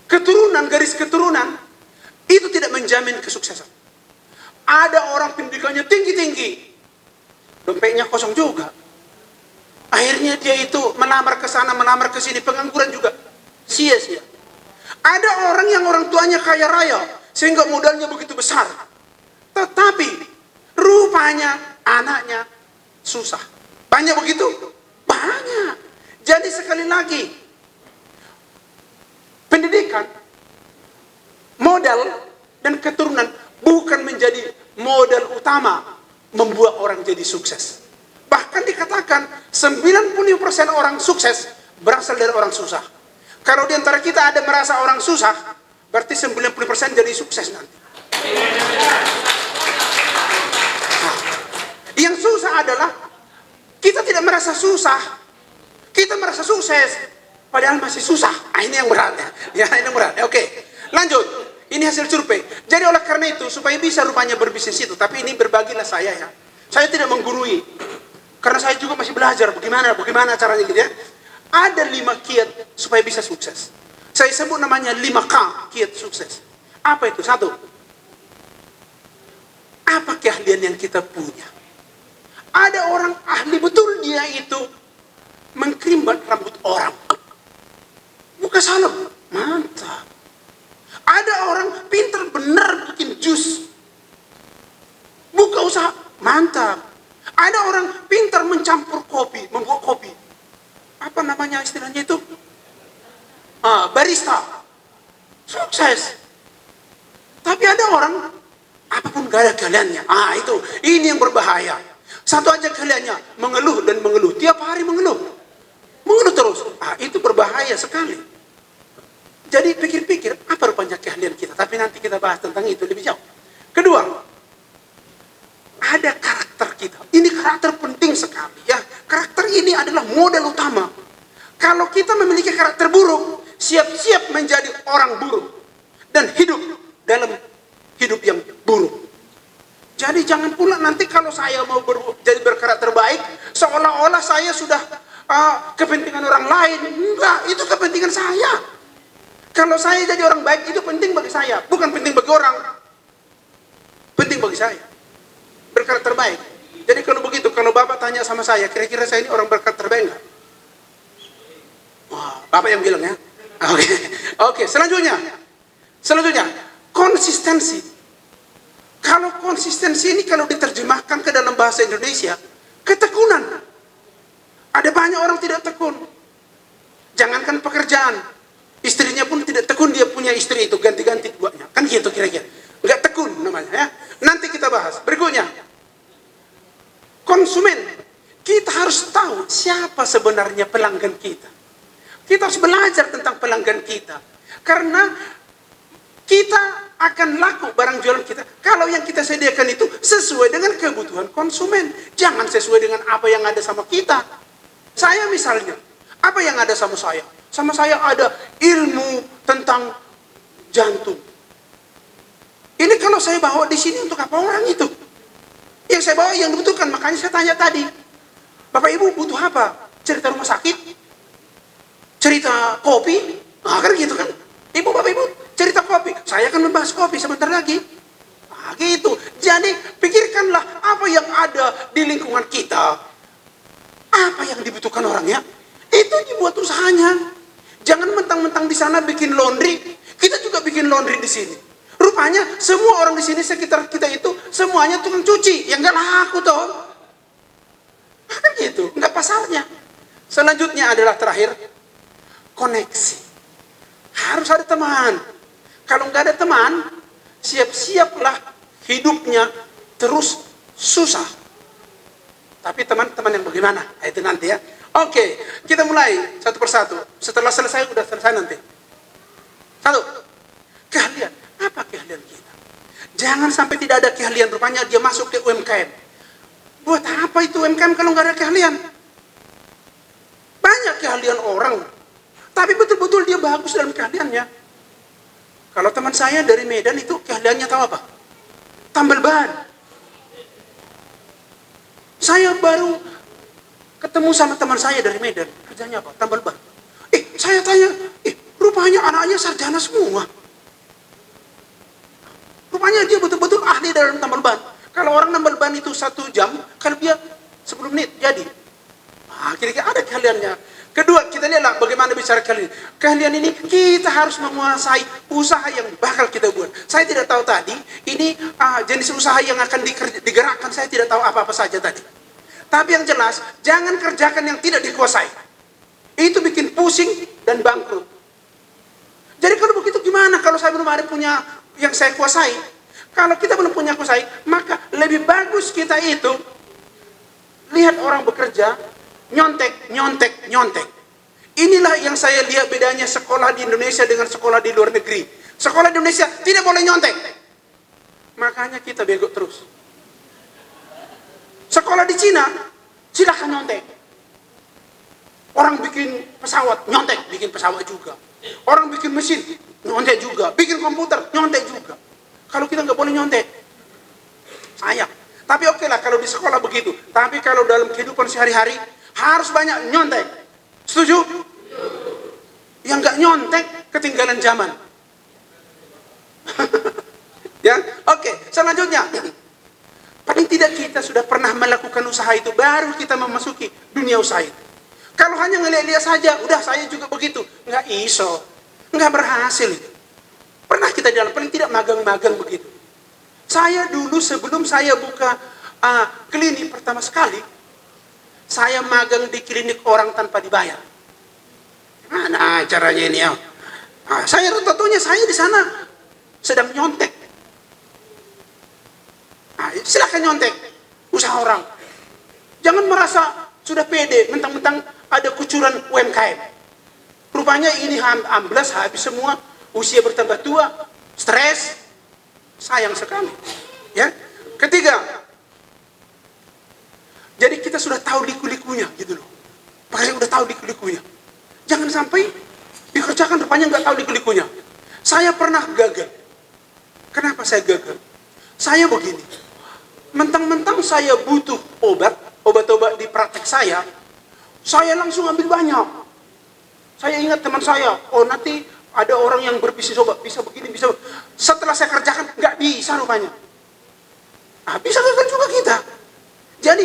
[SPEAKER 6] keturunan, garis keturunan, itu tidak menjamin kesuksesan. Ada orang pendidikannya tinggi-tinggi, dompetnya kosong juga. Akhirnya dia itu melamar ke sana, melamar ke sini, pengangguran juga. Sia-sia. Ada orang yang orang tuanya kaya raya, sehingga modalnya begitu besar. Tetapi, rupanya anaknya susah. Banyak begitu? Banyak. Jadi sekali lagi, pendidikan, modal, dan keturunan bukan menjadi modal utama membuat orang jadi sukses. Bahkan dikatakan 95% orang sukses berasal dari orang susah. Kalau di antara kita ada merasa orang susah, berarti 90% jadi sukses nanti. Nah, yang susah adalah kita tidak merasa susah, kita merasa sukses, padahal masih susah. Nah, ini yang berat ya. Ini yang berat. Oke, lanjut. Ini hasil survei. Jadi oleh karena itu, supaya bisa rupanya berbisnis itu, tapi ini berbagilah saya ya. Saya tidak menggurui. Karena saya juga masih belajar bagaimana caranya gitu ya. Ada 5 kiat supaya bisa sukses. Saya sebut namanya 5K kiat sukses. Apa itu? 1. Apa keahlian yang kita punya? Ada orang ahli betul dia itu mengkerimbat rambut orang. Buka salep. Mantap. Ada orang pintar benar bikin jus. Buka usaha. Mantap. Ada orang pintar mencampur kopi, membuat kopi. Apa namanya istilahnya itu? Barista. Sukses. Tapi ada orang, apapun gak ada keahliannya. Itu. Ini yang berbahaya. Satu aja keahliannya, mengeluh dan mengeluh. Tiap hari mengeluh. Mengeluh terus. Itu berbahaya sekali. Jadi pikir-pikir, apa rupanya keahlian kita? Tapi nanti kita bahas tentang itu lebih jauh. Kedua, ada karakter kita. Ini karakter penting sekali ya. Karakter ini adalah modal utama. Kalau kita memiliki karakter buruk, siap-siap menjadi orang buruk dan hidup dalam hidup yang buruk. Jadi jangan pula nanti kalau saya mau jadi berkarakter baik, seolah-olah saya sudah kepentingan orang lain. Enggak, itu kepentingan saya. Kalau saya jadi orang baik, itu penting bagi saya. Bukan penting bagi orang. Penting bagi saya. Berkarakter baik. Jadi kalau begitu, kalau Bapak tanya sama saya, kira-kira saya ini orang berkarakter baik enggak? Wah, Bapak yang bilang ya. Oke, selanjutnya. Konsistensi. Kalau konsistensi ini kalau diterjemahkan ke dalam bahasa Indonesia, ketekunan. Ada banyak orang tidak tekun. Jangankan pekerjaan. Istrinya pun tidak tekun, dia punya istri itu ganti-ganti buatnya. Kan gitu kira-kira. Enggak tekun namanya ya. Nanti kita bahas. Berikutnya. Konsumen. Kita harus tahu siapa sebenarnya pelanggan kita. Kita harus belajar tentang pelanggan kita. Karena kita akan laku barang jualan kita kalau yang kita sediakan itu sesuai dengan kebutuhan konsumen, jangan sesuai dengan apa yang ada sama kita. Saya misalnya, apa yang ada sama saya? Sama saya ada ilmu tentang jantung. Ini kalau saya bawa di sini untuk apa orang itu? Yang saya bawa yang dibutuhkan, makanya saya tanya tadi, Bapak Ibu butuh apa? Cerita rumah sakit? Cerita kopi? Nah, kan gitu kan? Ibu, Bapak Ibu, cerita kopi. Saya akan membahas kopi sebentar lagi. Nah, gitu. Jadi, pikirkanlah apa yang ada di lingkungan kita. Apa yang dibutuhkan orangnya? Itu dibuat usahanya. Jangan mentang-mentang di sana bikin laundry, kita juga bikin laundry di sini. Rupanya semua orang di sini sekitar kita itu semuanya tukang cuci. Yang nggak laku toh. Kan gitu, nggak pasarnya. Selanjutnya adalah terakhir, koneksi. Harus ada teman. Kalau nggak ada teman, siap-siaplah hidupnya terus susah. Tapi teman-teman yang bagaimana? Nah, itu nanti ya. Oke, kita mulai satu persatu. Setelah selesai, udah selesai nanti. Satu, keahlian. Apa keahlian kita? Jangan sampai tidak ada keahlian. Rupanya dia masuk ke UMKM. Buat apa itu UMKM kalau nggak ada keahlian? Banyak keahlian orang, tapi betul-betul dia bagus dalam keahliannya. Kalau teman saya dari Medan itu keahliannya tahu apa? Tambal ban. Saya baru ketemu sama teman saya dari Medan, kerjanya apa? Tambal ban. Saya tanya, rupanya anaknya sarjana semua. Rupanya dia betul-betul ahli dalam tambal ban. Kalau orang tambal ban itu 1 jam, kalau dia 10 menit jadi. Nah, kira-kira ada keahliannya. Kedua, kita lihatlah bagaimana bicara keahlian. Keahlian ini kita harus menguasai usaha yang bakal kita buat. Saya tidak tahu tadi, ini jenis usaha yang akan digerakkan, saya tidak tahu apa-apa saja tadi. Tapi yang jelas, jangan kerjakan yang tidak dikuasai. Itu bikin pusing dan bangkrut. Jadi kalau begitu gimana kalau saya belum ada punya yang saya kuasai? Kalau kita belum punya kuasai, maka lebih bagus kita itu lihat orang bekerja, nyontek. Inilah yang saya lihat bedanya sekolah di Indonesia dengan sekolah di luar negeri. Sekolah di Indonesia tidak boleh nyontek. Makanya kita bego terus. Sekolah di Cina, silahkan nyontek. Orang bikin pesawat, nyontek, bikin pesawat juga. Orang bikin mesin, nyontek juga. Bikin komputer, nyontek juga. Kalau kita nggak boleh nyontek, sayang. Tapi oke lah kalau di sekolah begitu. Tapi kalau dalam kehidupan sehari-hari, harus banyak nyontek. Setuju? Yang nggak nyontek, ketinggalan zaman. Ya, oke. Selanjutnya, paling tidak kita sudah pernah melakukan usaha itu, baru kita memasuki dunia usaha itu. Kalau hanya ngeliat-liat saja, udah saya juga begitu, nggak iso, nggak berhasil itu. Pernah kita jalan, paling tidak magang-magang begitu. Saya dulu sebelum saya buka klinik pertama sekali, saya magang di klinik orang tanpa dibayar. Gimana caranya ini ya? Saya tentunya saya di sana sedang nyontek. Silahkan nyontek usaha orang. Jangan merasa sudah pede, mentang-mentang ada kucuran UMKM. Rupanya ini amblas, habis semua, usia bertambah tua, stres, sayang sekali. Ya. Ketiga, jadi kita sudah tahu liku-likunya gitu loh. Pakai udah tahu liku-likunya. Jangan sampai dikerjakan rupanya nggak tahu liku-likunya. Saya pernah gagal. Kenapa saya gagal? Saya begini. Mentang-mentang saya butuh obat-obat di praktek saya langsung ambil banyak. Saya ingat teman saya, nanti ada orang yang berbisnis obat, bisa begini, bisa. Setelah saya kerjakan, nggak bisa rupanya. Bisa gagal juga kita. Jadi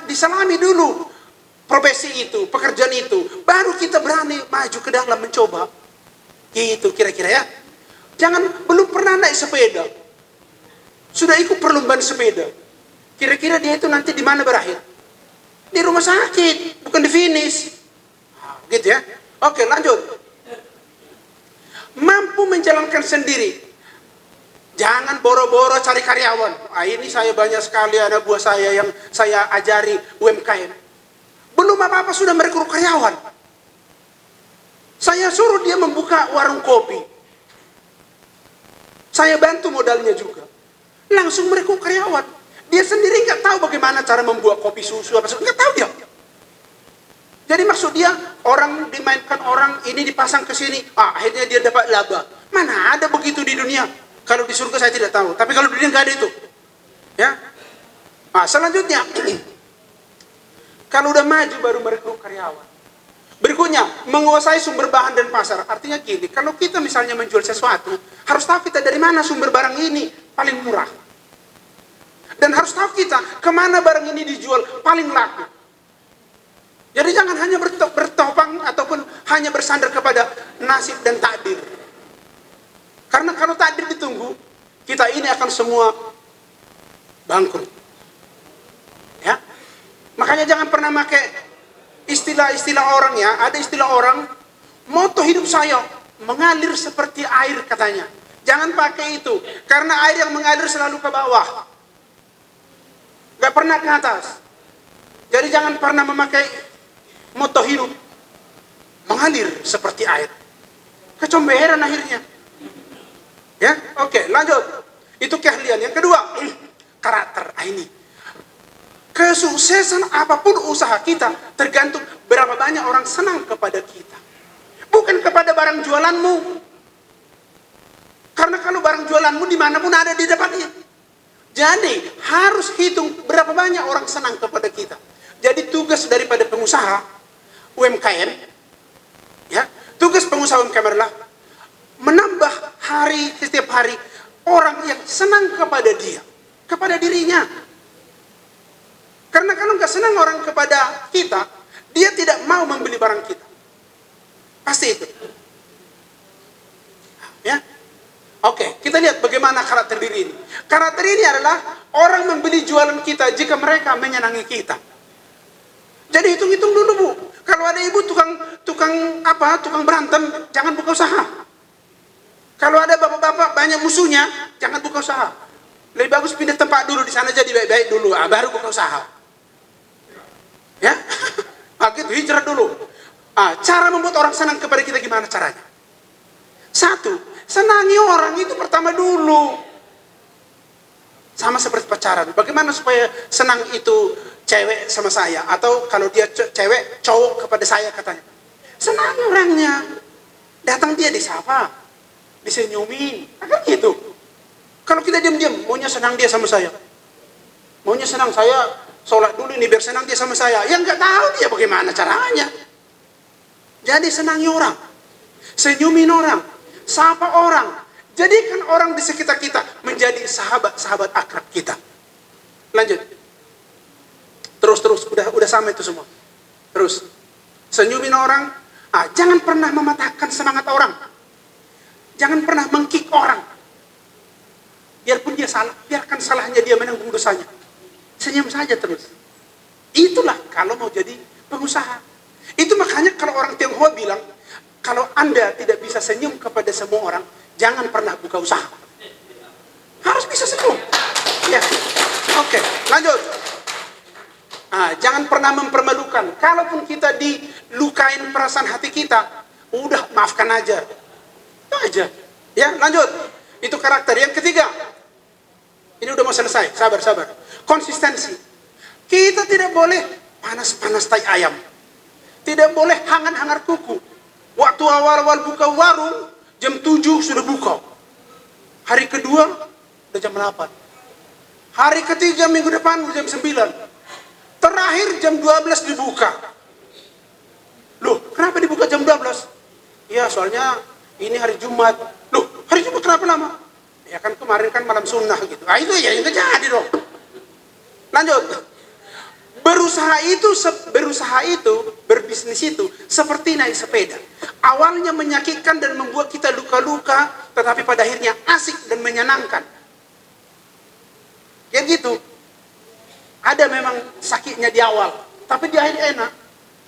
[SPEAKER 6] diselami dulu profesi itu, pekerjaan itu, baru kita berani maju ke dalam mencoba. Gitu kira-kira ya. Jangan belum pernah naik sepeda, sudah ikut perlombaan sepeda. Kira-kira dia itu nanti di mana berakhir? Di rumah sakit, bukan di finish. Gitu ya. Oke, lanjut. Mampu menjalankan sendiri. Jangan boro-boro cari karyawan. Ini saya banyak sekali anak buah saya yang saya ajari UMKM. Belum apa-apa sudah merekrut karyawan. Saya suruh dia membuka warung kopi. Saya bantu modalnya juga. Langsung merekrut karyawan. Dia sendiri nggak tahu bagaimana cara membuat kopi susu apa nggak tahu dia. Jadi maksud dia orang dimainkan orang ini dipasang ke sini, akhirnya dia dapat laba. Mana ada begitu di dunia? Kalau di surga saya tidak tahu, tapi kalau di dunia nggak ada itu. Ya. Selanjutnya, kalau udah maju baru merekrut karyawan. Berikutnya, menguasai sumber bahan dan pasar. Artinya gini, kalau kita misalnya menjual sesuatu, harus tahu kita dari mana sumber barang ini paling murah. Dan harus tahu kita kemana barang ini dijual paling laku. Jadi jangan hanya bertopang ataupun hanya bersandar kepada nasib dan takdir. Karena kalau takdir ditunggu, kita ini akan semua bangkrut. Ya, makanya jangan pernah pakai istilah-istilah orang ya. Ada istilah orang, moto hidup saya mengalir seperti air katanya. Jangan pakai itu, karena air yang mengalir selalu ke bawah, gak pernah ke atas. Jadi jangan pernah memakai moto hidup mengalir seperti air, kecomberan akhirnya. Ya, oke, lanjut. Itu keahlian. Yang kedua, karakter. Ini kesuksesan apapun usaha kita tergantung berapa banyak orang senang kepada kita, bukan kepada barang jualanmu. Karena kalau barang jualanmu dimanapun ada di depannya. Jadi harus hitung berapa banyak orang senang kepada kita. Jadi tugas daripada pengusaha UMKM, ya, tugas pengusaha UMKM adalah menambah setiap hari orang yang senang kepada dia, kepada dirinya. Karena kalau nggak senang orang kepada kita, dia tidak mau membeli barang kita. Pasti itu. Ya. Oke, kita lihat bagaimana karakter diri ini. Karakter ini adalah orang membeli jualan kita jika mereka menyenangi kita. Jadi hitung-hitung dulu, Bu. Kalau ada ibu tukang berantem, jangan buka usaha. Kalau ada bapak-bapak banyak musuhnya, jangan buka usaha. Lebih bagus pindah tempat dulu di sana jadi baik-baik dulu, baru buka usaha. Ya, gitu, hijrah dulu. Cara membuat orang senang kepada kita gimana caranya? Satu, senangi orang itu pertama dulu. Sama seperti pacaran. Bagaimana supaya senang itu cewek sama saya, atau kalau dia cewek cowok kepada saya katanya, senangi orangnya. Datang dia disapa, disenyumin, kan gitu. Kalau kita diam-diam, maunya senang dia sama saya, maunya senang saya sholat dulu ini biar senang dia sama saya, yang nggak tahu dia bagaimana caranya. Jadi senangi orang, senyumin orang, sapa orang, jadikan orang di sekitar kita menjadi sahabat akrab kita. Lanjut. Terus udah sama itu semua. Terus senyumin orang. Jangan pernah mematahkan semangat orang. Jangan pernah mengkick orang. Biarpun dia salah, biarkan salahnya dia menanggung dosanya. Senyum saja terus. Itulah kalau mau jadi pengusaha. Itu makanya kalau orang Tionghoa bilang, kalau Anda tidak bisa senyum kepada semua orang, jangan pernah buka usaha. Harus bisa senyum. Ya. Oke, lanjut. Jangan pernah mempermalukan. Kalaupun kita dilukain perasaan hati kita, udah maafkan aja. Itu aja. Ya, lanjut. Itu karakter. Yang ketiga. Ini udah mau selesai. Sabar. Konsistensi. Kita tidak boleh panas-panas tai ayam. Tidak boleh hangat-hangat kuku. Waktu awal-awal buka warung, jam 7 sudah buka. Hari kedua, udah jam 8. Hari ketiga minggu depan, jam 9. Terakhir jam 12 dibuka. Loh, kenapa dibuka jam 12? Ya, soalnya ini hari Jumat. Loh, hari Jumat kenapa lama? Ya kan kemarin kan malam sunnah gitu. Itu ya yang jadi dong. Lanjut. Berusaha itu, berbisnis itu seperti naik sepeda. Awalnya menyakitkan dan membuat kita luka-luka, tetapi pada akhirnya asik dan menyenangkan. Ya gitu. Ada memang sakitnya di awal, tapi di akhir enak.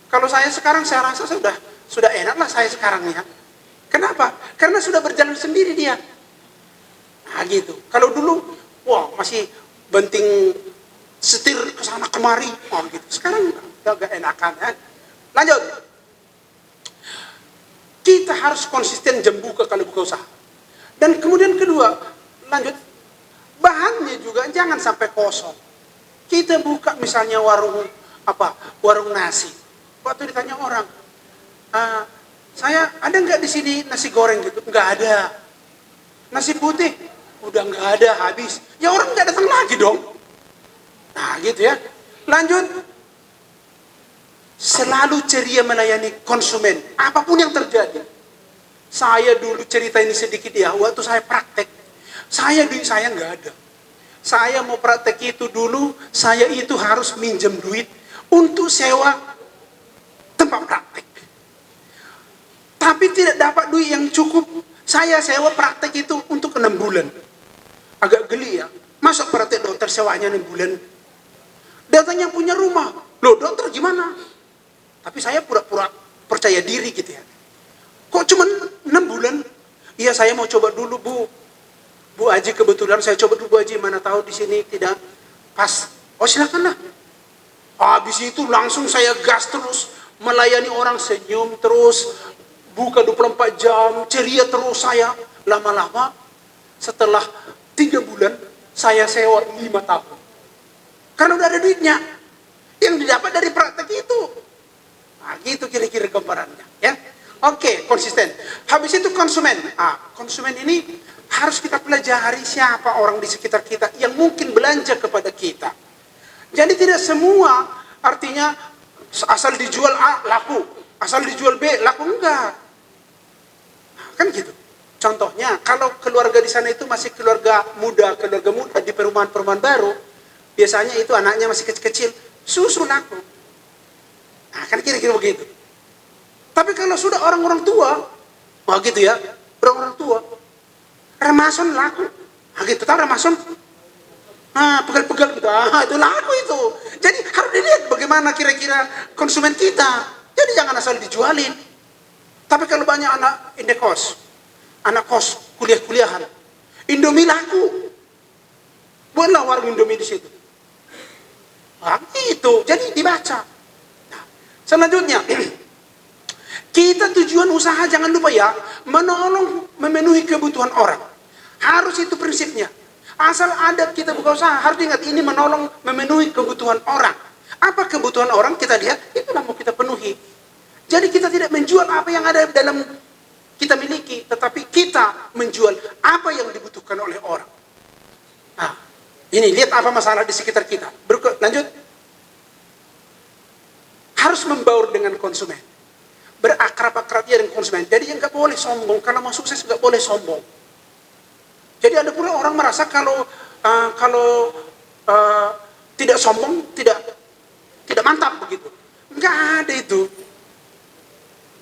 [SPEAKER 6] Kalau saya sekarang, saya rasa sudah enak lah saya sekarang ya. Kenapa? Karena sudah berjalan sendiri dia. Gitu. Kalau dulu, masih benting setir ke sana kemari, gitu. Sekarang udah gak enakan ya. Lanjut. Kita harus konsisten jam buka kalau buka usaha. Dan kemudian kedua, lanjut. Bahannya juga jangan sampai kosong. Kita buka misalnya warung nasi. Waktu ditanya orang, saya ada nggak di sini nasi goreng gitu? Nggak ada. Nasi putih udah nggak ada, habis. Ya orang nggak datang lagi dong. Nah gitu ya. Lanjut. Selalu ceria melayani konsumen, apapun yang terjadi. Saya dulu cerita ini sedikit ya, waktu saya praktek, duit saya nggak ada. Saya mau praktek itu dulu, saya itu harus minjem duit untuk sewa tempat praktek. Tapi tidak dapat duit yang cukup, saya sewa praktek itu untuk 6 bulan. Agak geli ya, masuk praktek dokter sewanya 6 bulan. Datang yang punya rumah, loh dokter gimana? Tapi saya pura-pura percaya diri gitu ya. Kok cuma 6 bulan? Iya saya mau coba dulu Bu Haji, kebetulan saya coba dulu Bu Haji, mana tahu di sini tidak pas. Oh silakanlah. Habis itu langsung saya gas terus, melayani orang, senyum terus, buka 24 jam, ceria terus saya. Lama-lama setelah 3 bulan saya sewa 5 tahun. Karena udah ada duitnya. Yang didapat dari praktek itu. Nah, gitu kira-kira gambarannya, ya. Oke, konsisten. Habis itu konsumen. Konsumen ini harus kita pelajari siapa orang di sekitar kita yang mungkin belanja kepada kita. Jadi tidak semua artinya asal dijual A laku, asal dijual B laku, enggak. Nah, kan gitu. Contohnya, kalau keluarga di sana itu masih keluarga muda di perumahan-perumahan baru, biasanya itu anaknya masih kecil-kecil, susu laku. Nah, kan kira-kira begitu. Tapi kalau sudah orang-orang tua, gitu ya, orang-orang tua, remason laku. Nah, gitu, tahu remason? Pegal-pegal gitu, itu laku itu. Jadi harus dilihat bagaimana kira-kira konsumen kita. Jadi jangan asal dijualin. Tapi kalau banyak anak indekos, anak kos, kuliah-kuliahan, Indomie laku. Buatlah warung Indomie di situ. Itu, jadi dibaca. Selanjutnya, kita tujuan usaha jangan lupa ya, memenuhi kebutuhan orang. Harus itu prinsipnya. Asal ada kita buka usaha, harus ingat ini memenuhi kebutuhan orang. Apa kebutuhan orang kita lihat, itulah mau kita penuhi. Jadi kita tidak menjual apa yang ada dalam kita miliki, tetapi kita menjual apa yang dibutuhkan oleh orang. Nah, ini lihat apa masalah di sekitar kita. Lanjut. Harus membaur dengan konsumen, berakrab-akrab dengan konsumen. Jadi yang nggak boleh sombong, kalau mau sukses nggak boleh sombong. Jadi ada pula orang merasa kalau tidak sombong tidak mantap begitu. Nggak ada itu.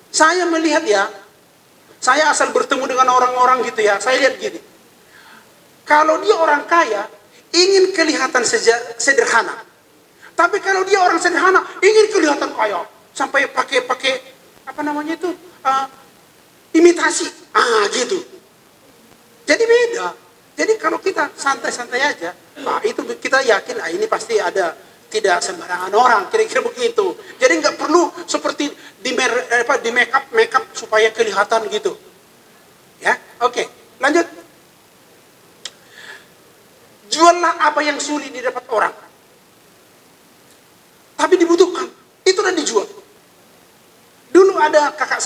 [SPEAKER 6] Saya melihat ya, saya asal bertemu dengan orang-orang gitu ya, saya lihat gini. Kalau dia orang kaya, ingin kelihatan sederhana. Tapi kalau dia orang sederhana, ingin kelihatan kaya, sampai pakai imitasi, gitu. Jadi beda. Jadi kalau kita santai-santai aja, itu kita yakin, ini pasti ada, tidak sembarangan orang, kira-kira begitu. Jadi nggak perlu seperti di make up supaya kelihatan gitu. Ya, oke, lanjut. Juallah apa yang sulit didapat orang. Tapi dibutuhkan, itu udah dijual. Dulu ada kakak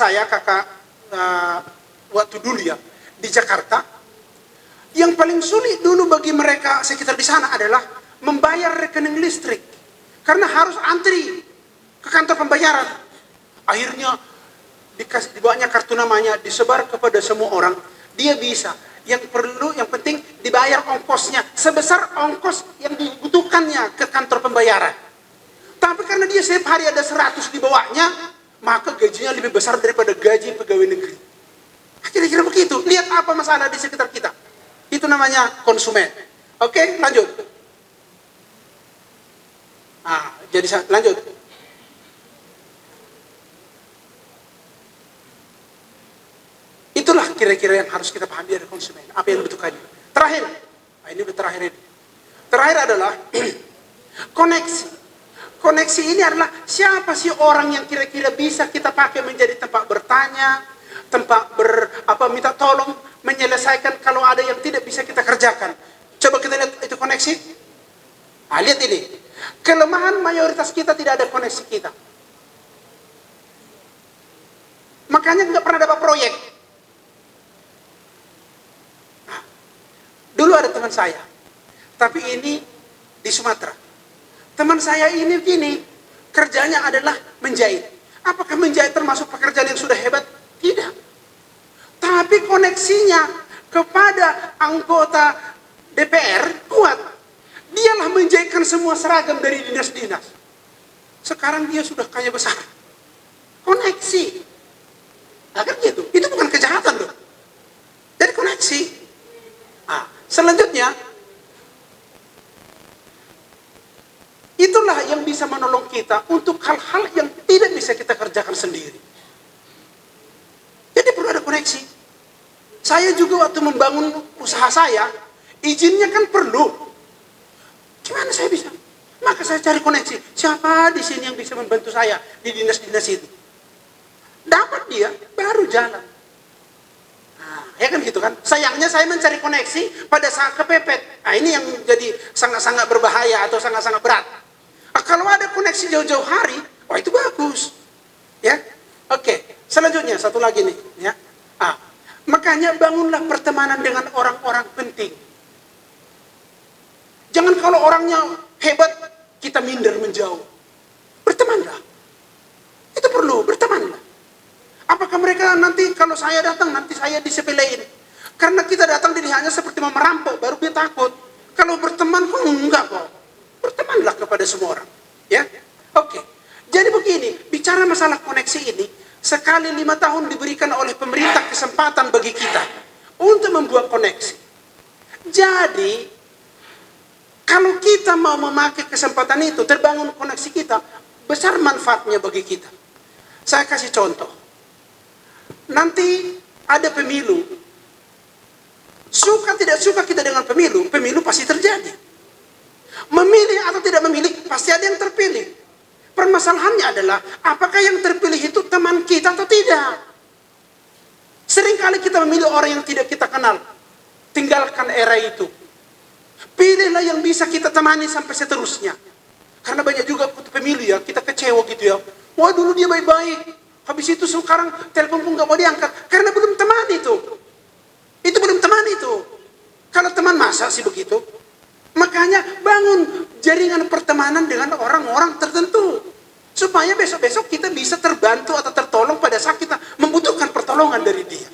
[SPEAKER 6] waktu dulu ya di Jakarta, yang paling sulit dulu bagi mereka sekitar di sana adalah membayar rekening listrik, karena harus antri ke kantor pembayaran. Akhirnya dibawanya kartu namanya, disebar kepada semua orang, dia bisa. Yang penting dibayar ongkosnya sebesar ongkos yang dibutuhkannya ke kantor pembayaran. Tapi karena dia setiap hari ada 100 di bawahnya, maka gajinya lebih besar daripada gaji pegawai negeri. Kira-kira begitu. Lihat apa masalah di sekitar kita. Itu namanya konsumen. Oke, lanjut. Jadi lanjut. Itulah kira-kira yang harus kita pahami dari konsumen. Apa yang dibutuhkannya. Terakhir. Ini udah terakhir ini. Terakhir adalah koneksi. Koneksi ini adalah siapa sih orang yang kira-kira bisa kita pakai menjadi tempat bertanya, tempat minta tolong menyelesaikan kalau ada yang tidak bisa kita kerjakan. Coba kita lihat itu koneksi. Ah, lihat ini. Kelemahan mayoritas kita tidak ada koneksi kita. Makanya nggak pernah dapat proyek. Nah, dulu ada teman saya, tapi ini di Sumatera. Teman saya ini begini, kerjanya adalah menjahit. Apakah menjahit termasuk pekerjaan yang sudah hebat? Tidak. Tapi koneksinya kepada anggota DPR kuat. Dialah menjahitkan semua seragam dari dinas-dinas. Sekarang dia sudah kaya besar. Koneksi. Nah, kan gitu. Itu bukan kejahatan loh. Jadi koneksi. Nah, selanjutnya, itulah yang bisa menolong kita untuk hal-hal yang tidak bisa kita kerjakan sendiri. Jadi perlu ada koneksi. Saya juga waktu membangun usaha saya, izinnya kan perlu. Gimana saya bisa? Maka saya cari koneksi. Siapa di sini yang bisa membantu saya di dinas-dinas itu? Dapat dia, baru jalan. Nah, ya kan gitu kan? Sayangnya saya mencari koneksi pada saat kepepet. Nah, ini yang jadi sangat-sangat berbahaya atau sangat-sangat berat. Nah, kalau ada koneksi jauh-jauh hari, wah itu bagus. Ya, oke. Selanjutnya satu lagi nih. Ya, makanya bangunlah pertemanan dengan orang-orang penting. Jangan kalau orangnya hebat kita minder menjauh. Bertemanlah. Itu perlu bertemanlah. Apakah mereka nanti kalau saya datang nanti saya disepelein? Karena kita datang dilihatnya seperti mau merampok, baru dia takut. Kalau berteman kok enggak kok. Bertemanlah kepada semua orang. Ya, oke. Jadi begini, bicara masalah koneksi ini, sekali 5 tahun diberikan oleh pemerintah kesempatan bagi kita untuk membuat koneksi. Jadi, kalau kita mau memakai kesempatan itu, terbangun koneksi kita, besar manfaatnya bagi kita. Saya kasih contoh. Nanti ada pemilu. Suka tidak suka kita dengan pemilu, pemilu pasti terjadi. Memilih atau tidak memilih, pasti ada yang terpilih. Permasalahannya adalah, apakah yang terpilih itu teman kita atau tidak? Seringkali kita memilih orang yang tidak kita kenal. Tinggalkan era itu. Pilihlah yang bisa kita temani sampai seterusnya. Karena banyak juga pemilu ya, kita kecewa gitu ya. Wah dulu dia baik-baik. Habis itu sekarang telepon pun gak mau diangkat. Karena belum teman itu. Itu belum teman itu. Kalau teman masa sih begitu? Makanya bangun jaringan pertemanan dengan orang-orang tertentu. Supaya besok-besok kita bisa terbantu atau tertolong pada saat kita membutuhkan pertolongan dari dia.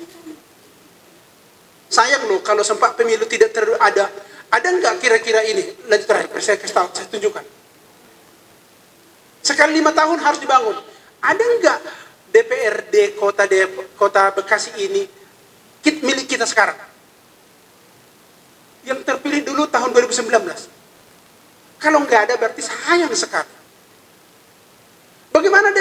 [SPEAKER 6] Sayang loh kalau sempat pemilu tidak ada. Ada nggak kira-kira ini? Lanjut terakhir, saya kasih tahu, saya tunjukkan. Sekali 5 tahun harus dibangun. Ada nggak DPRD Kota Bekasi ini milik kita sekarang? Yang terpilih dulu tahun 2019. Kalau nggak ada berarti sayang sekali. Bagaimana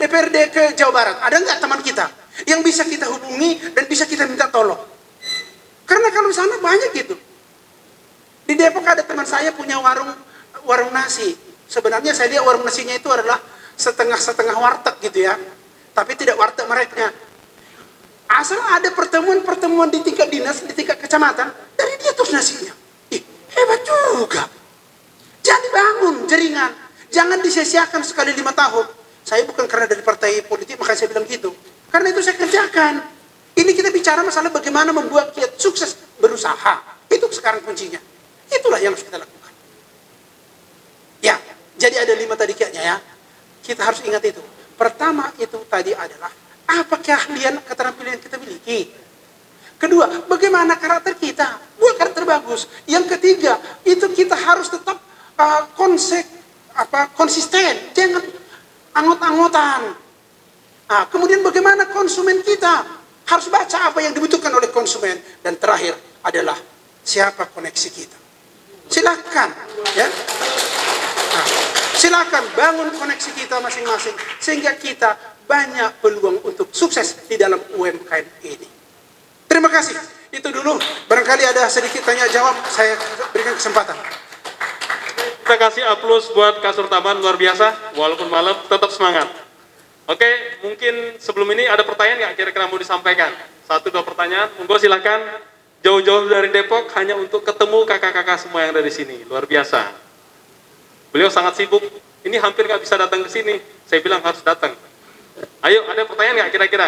[SPEAKER 6] DPRD ke Jawa Barat? Ada nggak teman kita yang bisa kita hubungi dan bisa kita minta tolong? Karena kalau di sana banyak gitu. Di Depok ada teman saya punya warung nasi. Sebenarnya saya lihat warung nasinya itu adalah setengah-setengah warteg gitu ya. Tapi tidak warteg mereka. Asal ada pertemuan-pertemuan di tingkat dinas, di tingkat kecamatan, dari dia terus nasinya. Hebat juga. Jadi bangun jaringan. Jangan disia-siakan sekali 5 tahun. Saya bukan karena dari partai politik, makanya saya bilang gitu. Karena itu saya kerjakan. Ini kita bicara masalah bagaimana membuat kita sukses berusaha. Itu sekarang kuncinya. Itulah yang harus kita lakukan. Ya, jadi ada 5 tadi kiatnya ya. Kita harus ingat itu. Pertama itu tadi adalah apa keahlian keterampilan yang kita miliki. Kedua, bagaimana karakter kita, buat karakter bagus. Yang ketiga, itu kita harus tetap konsisten, jangan angot-angotan. Kemudian bagaimana konsumen kita harus baca apa yang dibutuhkan oleh konsumen. Dan terakhir adalah siapa koneksi kita. Silakan, ya. Silakan bangun koneksi kita masing-masing sehingga kita banyak peluang untuk sukses di dalam UMKM ini. Terima kasih. Itu dulu. Barangkali ada sedikit tanya jawab, saya berikan kesempatan.
[SPEAKER 4] Kita kasih aplaus buat Kasur Taman, luar biasa. Walaupun malam tetap semangat. Oke, mungkin sebelum ini ada pertanyaan nggak kira-kira mau disampaikan? 1-2 pertanyaan, monggo silakan. Jauh-jauh dari Depok hanya untuk ketemu kakak-kakak semua yang ada di sini, luar biasa. Beliau sangat sibuk, ini hampir nggak bisa datang ke sini. Saya bilang harus datang. Ayo, ada pertanyaan nggak kira-kira?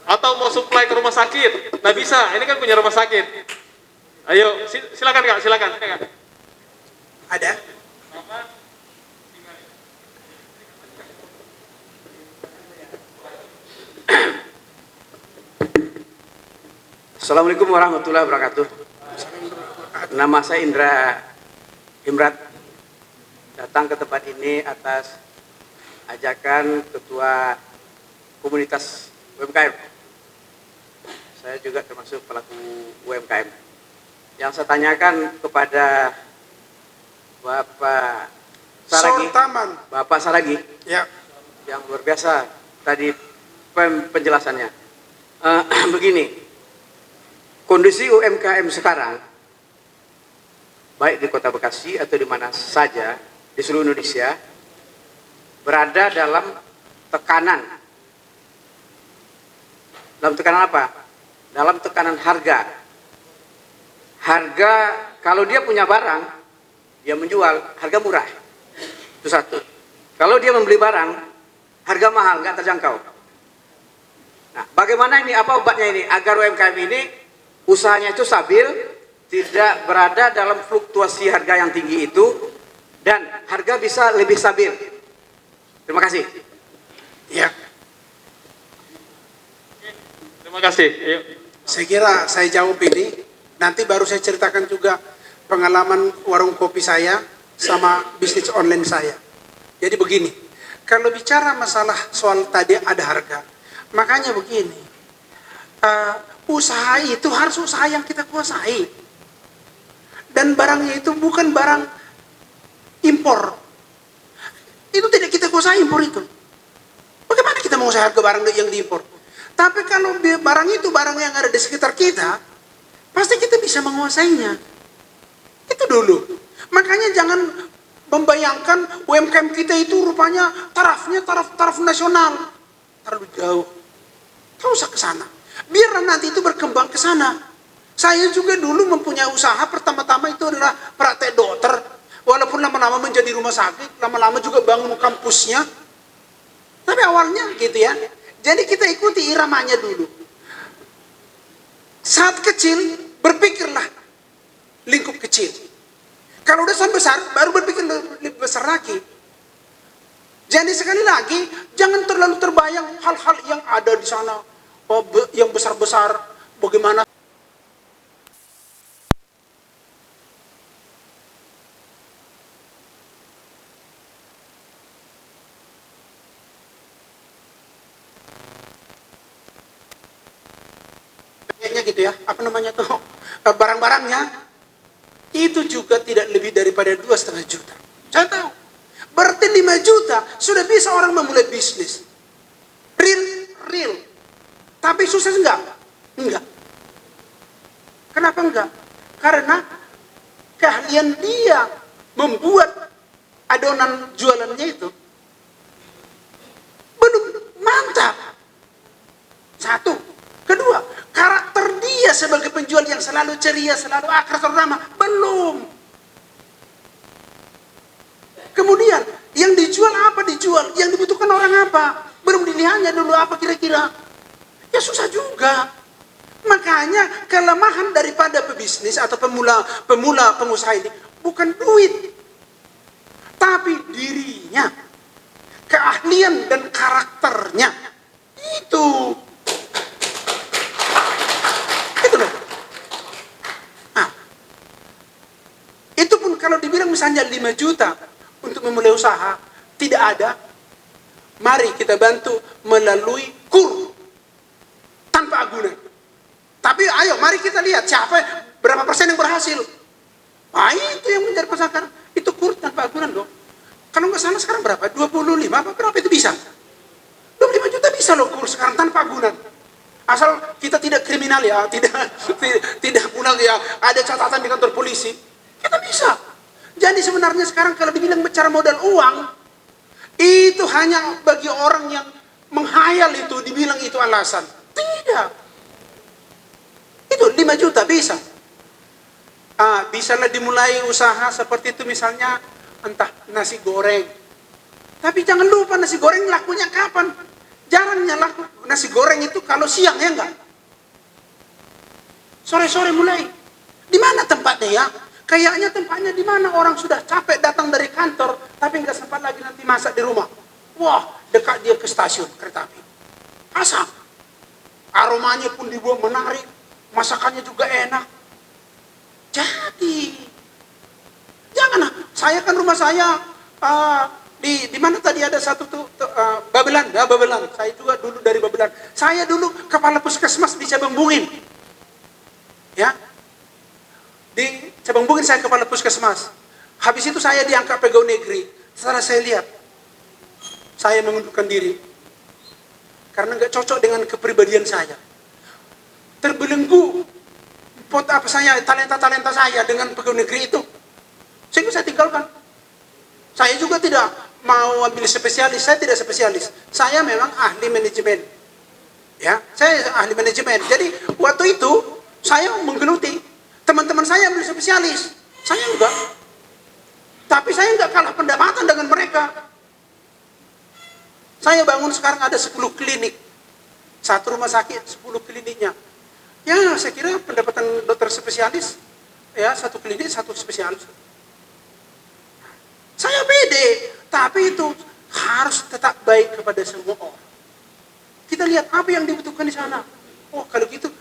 [SPEAKER 4] Atau mau supply ke rumah sakit? Nggak bisa, ini kan punya rumah sakit. Ayo, silakan kak, silakan.
[SPEAKER 6] Ada?
[SPEAKER 7] Assalamualaikum warahmatullahi wabarakatuh. Nama saya Indra Imrat. Datang ke tempat ini atas ajakan Ketua Komunitas UMKM. Saya juga termasuk pelaku UMKM. Yang saya tanyakan kepada Bapak Saragi, Bapak Saragi,
[SPEAKER 6] Ya.
[SPEAKER 7] yang luar biasa tadi penjelasannya. Begini. Kondisi UMKM sekarang, baik di Kota Bekasi atau di mana saja di seluruh Indonesia, berada dalam tekanan. Dalam tekanan apa? Dalam tekanan harga. Harga, kalau dia punya barang, dia menjual, harga murah. Itu satu. Kalau dia membeli barang, harga mahal, nggak terjangkau. Nah, bagaimana ini, apa obatnya ini? Agar UMKM ini usahanya itu stabil, tidak berada dalam fluktuasi harga yang tinggi itu, dan harga bisa lebih stabil. Terima kasih.
[SPEAKER 6] Ya.
[SPEAKER 4] Terima kasih. Ayo.
[SPEAKER 6] Saya kira saya jawab ini, nanti baru saya ceritakan juga pengalaman warung kopi saya sama bisnis online saya. Jadi begini, kalau bicara masalah soal tadi ada harga, makanya begini, usaha itu harus usaha yang kita kuasai. Dan barangnya itu bukan barang impor. Itu tidak kita kuasai impor itu. Bagaimana kita mau usaha harga barang yang diimpor? Tapi kalau barang itu barang yang ada di sekitar kita, pasti kita bisa menguasainya. Itu dulu. Makanya jangan membayangkan UMKM kita itu rupanya tarafnya taraf nasional. Terlalu jauh. Tak usah ke sana. Biar nanti itu berkembang ke sana. Saya juga dulu mempunyai usaha, pertama-tama itu adalah praktek dokter. Walaupun lama-lama menjadi rumah sakit, lama-lama juga bangun kampusnya. Tapi awalnya gitu ya. Jadi kita ikuti iramanya dulu. Saat kecil, berpikirlah lingkup kecil. Kalau udah sampai besar, baru berpikir lebih besar lagi. Jadi sekali lagi, jangan terlalu terbayang hal-hal yang ada di sana. Yang besar-besar, bagaimana gitu ya, apa namanya tuh, barang-barangnya itu juga tidak lebih daripada 2,5 juta. Saya tahu, berarti 5 juta sudah bisa orang memulai bisnis. Real. Tapi sukses enggak? Enggak. Kenapa enggak? Karena keahlian dia membuat adonan jualannya itu belum mantap. Satu. Kedua, karakter dia sebagai penjual yang selalu ceria, selalu akrab, selalu ramah, belum. Kemudian, yang dijual apa dijual? Yang dibutuhkan orang apa? Belum dilihatnya dulu apa kira-kira. Ya susah juga. Makanya kelemahan daripada pebisnis atau pemula pengusaha ini bukan duit, tapi dirinya, keahlian dan karakternya. Itu loh. Nah, itu pun kalau dibilang misalnya 5 juta untuk memulai usaha, tidak ada. Mari kita bantu melalui KUR tanpa agunan. Tapi ayo mari kita lihat berapa persen yang berhasil. Nah itu yang menjadi persoalan. Itu KUR tanpa agunan loh. Kalau nggak salah sekarang berapa? 25 apa berapa itu bisa? 25 juta bisa loh KUR sekarang tanpa agunan. Asal kita tidak kriminal ya, tidak pula ya ada catatan di kantor polisi. Kita bisa. Jadi sebenarnya sekarang kalau dibilang bicara modal uang, Itu hanya bagi orang yang menghayal itu, dibilang itu alasan. Tidak. Itu 5 juta bisa. Bisalah dimulai usaha seperti itu, misalnya entah nasi goreng. Tapi jangan lupa nasi goreng lakunya kapan? Jarangnya laku nasi goreng itu kalau siang, ya enggak? Sore-sore mulai. Di mana tempatnya ya? Kayaknya tempatnya di mana orang sudah capek datang dari kantor, tapi nggak sempat lagi nanti masak di rumah. Wah, dekat dia ke stasiun kereta api. Asap. Aromanya pun dibuat menarik, masakannya juga enak. Jadi, jangan. Saya kan rumah saya di mana tadi ada satu tuh Babelan, ya Babelan. Saya juga dulu dari Babelan. Saya dulu kepala puskesmas di Cabang Bungin. Ya. Di Cabang Bungin saya kepala puskesmas. Habis itu saya diangkat pegawai negeri. Setelah saya lihat, saya mengundurkan diri. Karena nggak cocok dengan kepribadian saya. Terbelenggu talenta saya dengan pegawai negeri itu. Sehingga saya tinggalkan. Saya juga tidak mau ambil spesialis, saya tidak spesialis. Saya memang ahli manajemen. Ya, saya ahli manajemen. Jadi waktu itu saya menggeluti. Teman-teman saya ambil spesialis, saya enggak. Tapi saya enggak kalah pendapatan dengan mereka. Saya bangun sekarang ada 10 klinik. Satu rumah sakit, 10 kliniknya. Ya, saya kira pendapatan dokter spesialis, ya satu klinik, satu spesialis. Saya pede, tapi itu harus tetap baik kepada semua orang. Kita lihat apa yang dibutuhkan di sana. Oh, kalau gitu,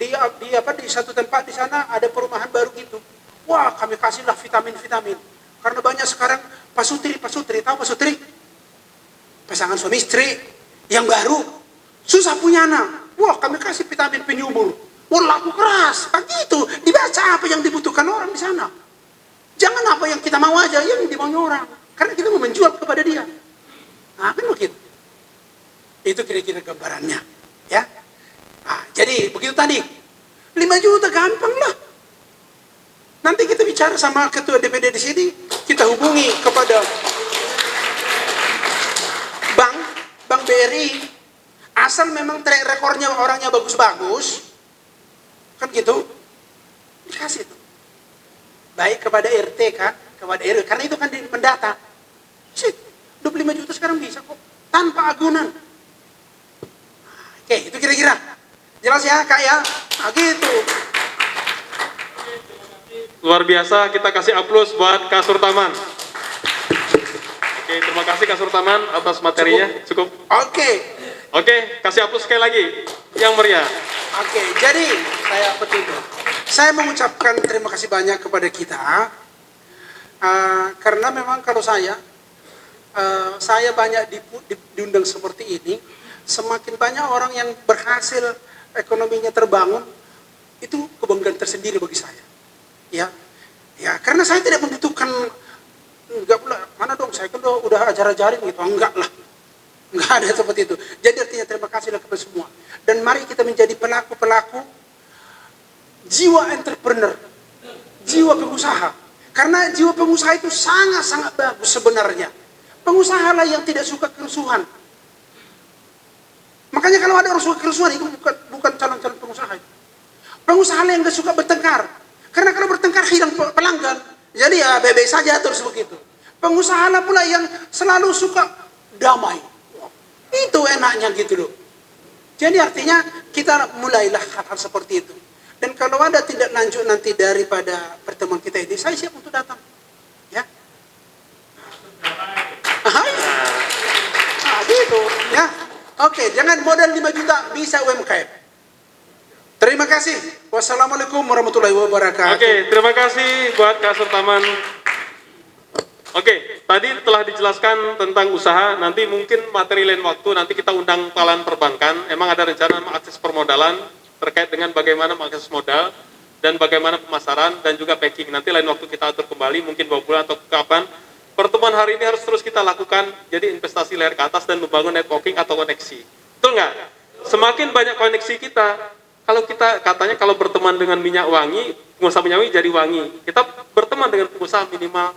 [SPEAKER 6] di satu tempat di sana ada perumahan baru gitu. Wah, kami kasihlah vitamin-vitamin. Karena banyak sekarang pasutri, tahu pasutri? Pasangan suami istri yang baru susah punya anak. Wah, kami kasih vitamin penyubur. Wah, laku keras. Begitu, dibaca apa yang dibutuhkan orang di sana. Jangan apa yang kita mau aja, yang dimaunya orang. Karena kita mau menjual kepada dia. Nah, kan begitu. Itu kira-kira gambarannya, ya. Jadi begitu tadi. 5 juta gampang lah. Nanti kita bicara sama ketua DPD di sini, kita hubungi kepada Bank BRI. Asal memang track recordnya orangnya bagus-bagus, kan gitu, dikasih tuh. Baik kepada RT kan, kepada RW, karena itu kan mendata. 25 juta sekarang bisa kok, tanpa agunan. Oke, itu kira-kira. Jelas ya Kak ya? Nah, gitu.
[SPEAKER 4] Luar biasa, kita kasih aplaus buat Kak Surtaman. Oke, terima kasih Kak Surtaman atas materinya. Cukup? Oke, kasih aplaus sekali lagi yang meriah.
[SPEAKER 6] Oke, jadi saya mengucapkan terima kasih banyak kepada kita. Karena memang kalau saya banyak diundang seperti ini, semakin banyak orang yang berhasil ekonominya terbangun, itu kebanggaan tersendiri bagi saya. Ya, karena saya tidak membutuhkan, enggak pula, mana dong, saya kan udah ajar-ajarin gitu, enggak lah. Enggak ada seperti itu. Jadi artinya terima kasihlah kepada semua. Dan mari kita menjadi pelaku-pelaku jiwa entrepreneur, jiwa pengusaha. Karena jiwa pengusaha itu sangat-sangat bagus sebenarnya. Pengusahalah yang tidak suka kerusuhan. Makanya kalau ada orang suka kerusuhan, itu bukan calon-calon pengusaha. Pengusaha yang gak suka bertengkar. Karena kalau bertengkar hilang pelanggan. Jadi ya bebek saja terus begitu. Pengusaha pula yang selalu suka damai. Itu enaknya gitu loh. Jadi artinya kita mulailah hal-hal seperti itu. Dan kalau ada tindak lanjut nanti daripada pertemuan kita ini, saya siap untuk datang. Ya. Gitu. Ya. Oke, jangan modal 5 juta, bisa UMKM. Terima kasih. Wassalamualaikum warahmatullahi wabarakatuh.
[SPEAKER 4] Oke, terima kasih buat Kak Surtaman. Oke, tadi telah dijelaskan tentang usaha, nanti mungkin materi lain waktu, nanti kita undang palan perbankan. Emang ada rencana mengakses permodalan terkait dengan bagaimana mengakses modal, dan bagaimana pemasaran, dan juga packing. Nanti lain waktu kita atur kembali, mungkin 2 bulan atau kapan. Pertemuan hari ini harus terus kita lakukan, jadi investasi layar ke atas dan membangun networking atau koneksi. Betul nggak? Semakin banyak koneksi kita, kalau kita katanya kalau berteman dengan minyak wangi, pengusaha minyak wangi jadi wangi. Kita berteman dengan pengusaha minimal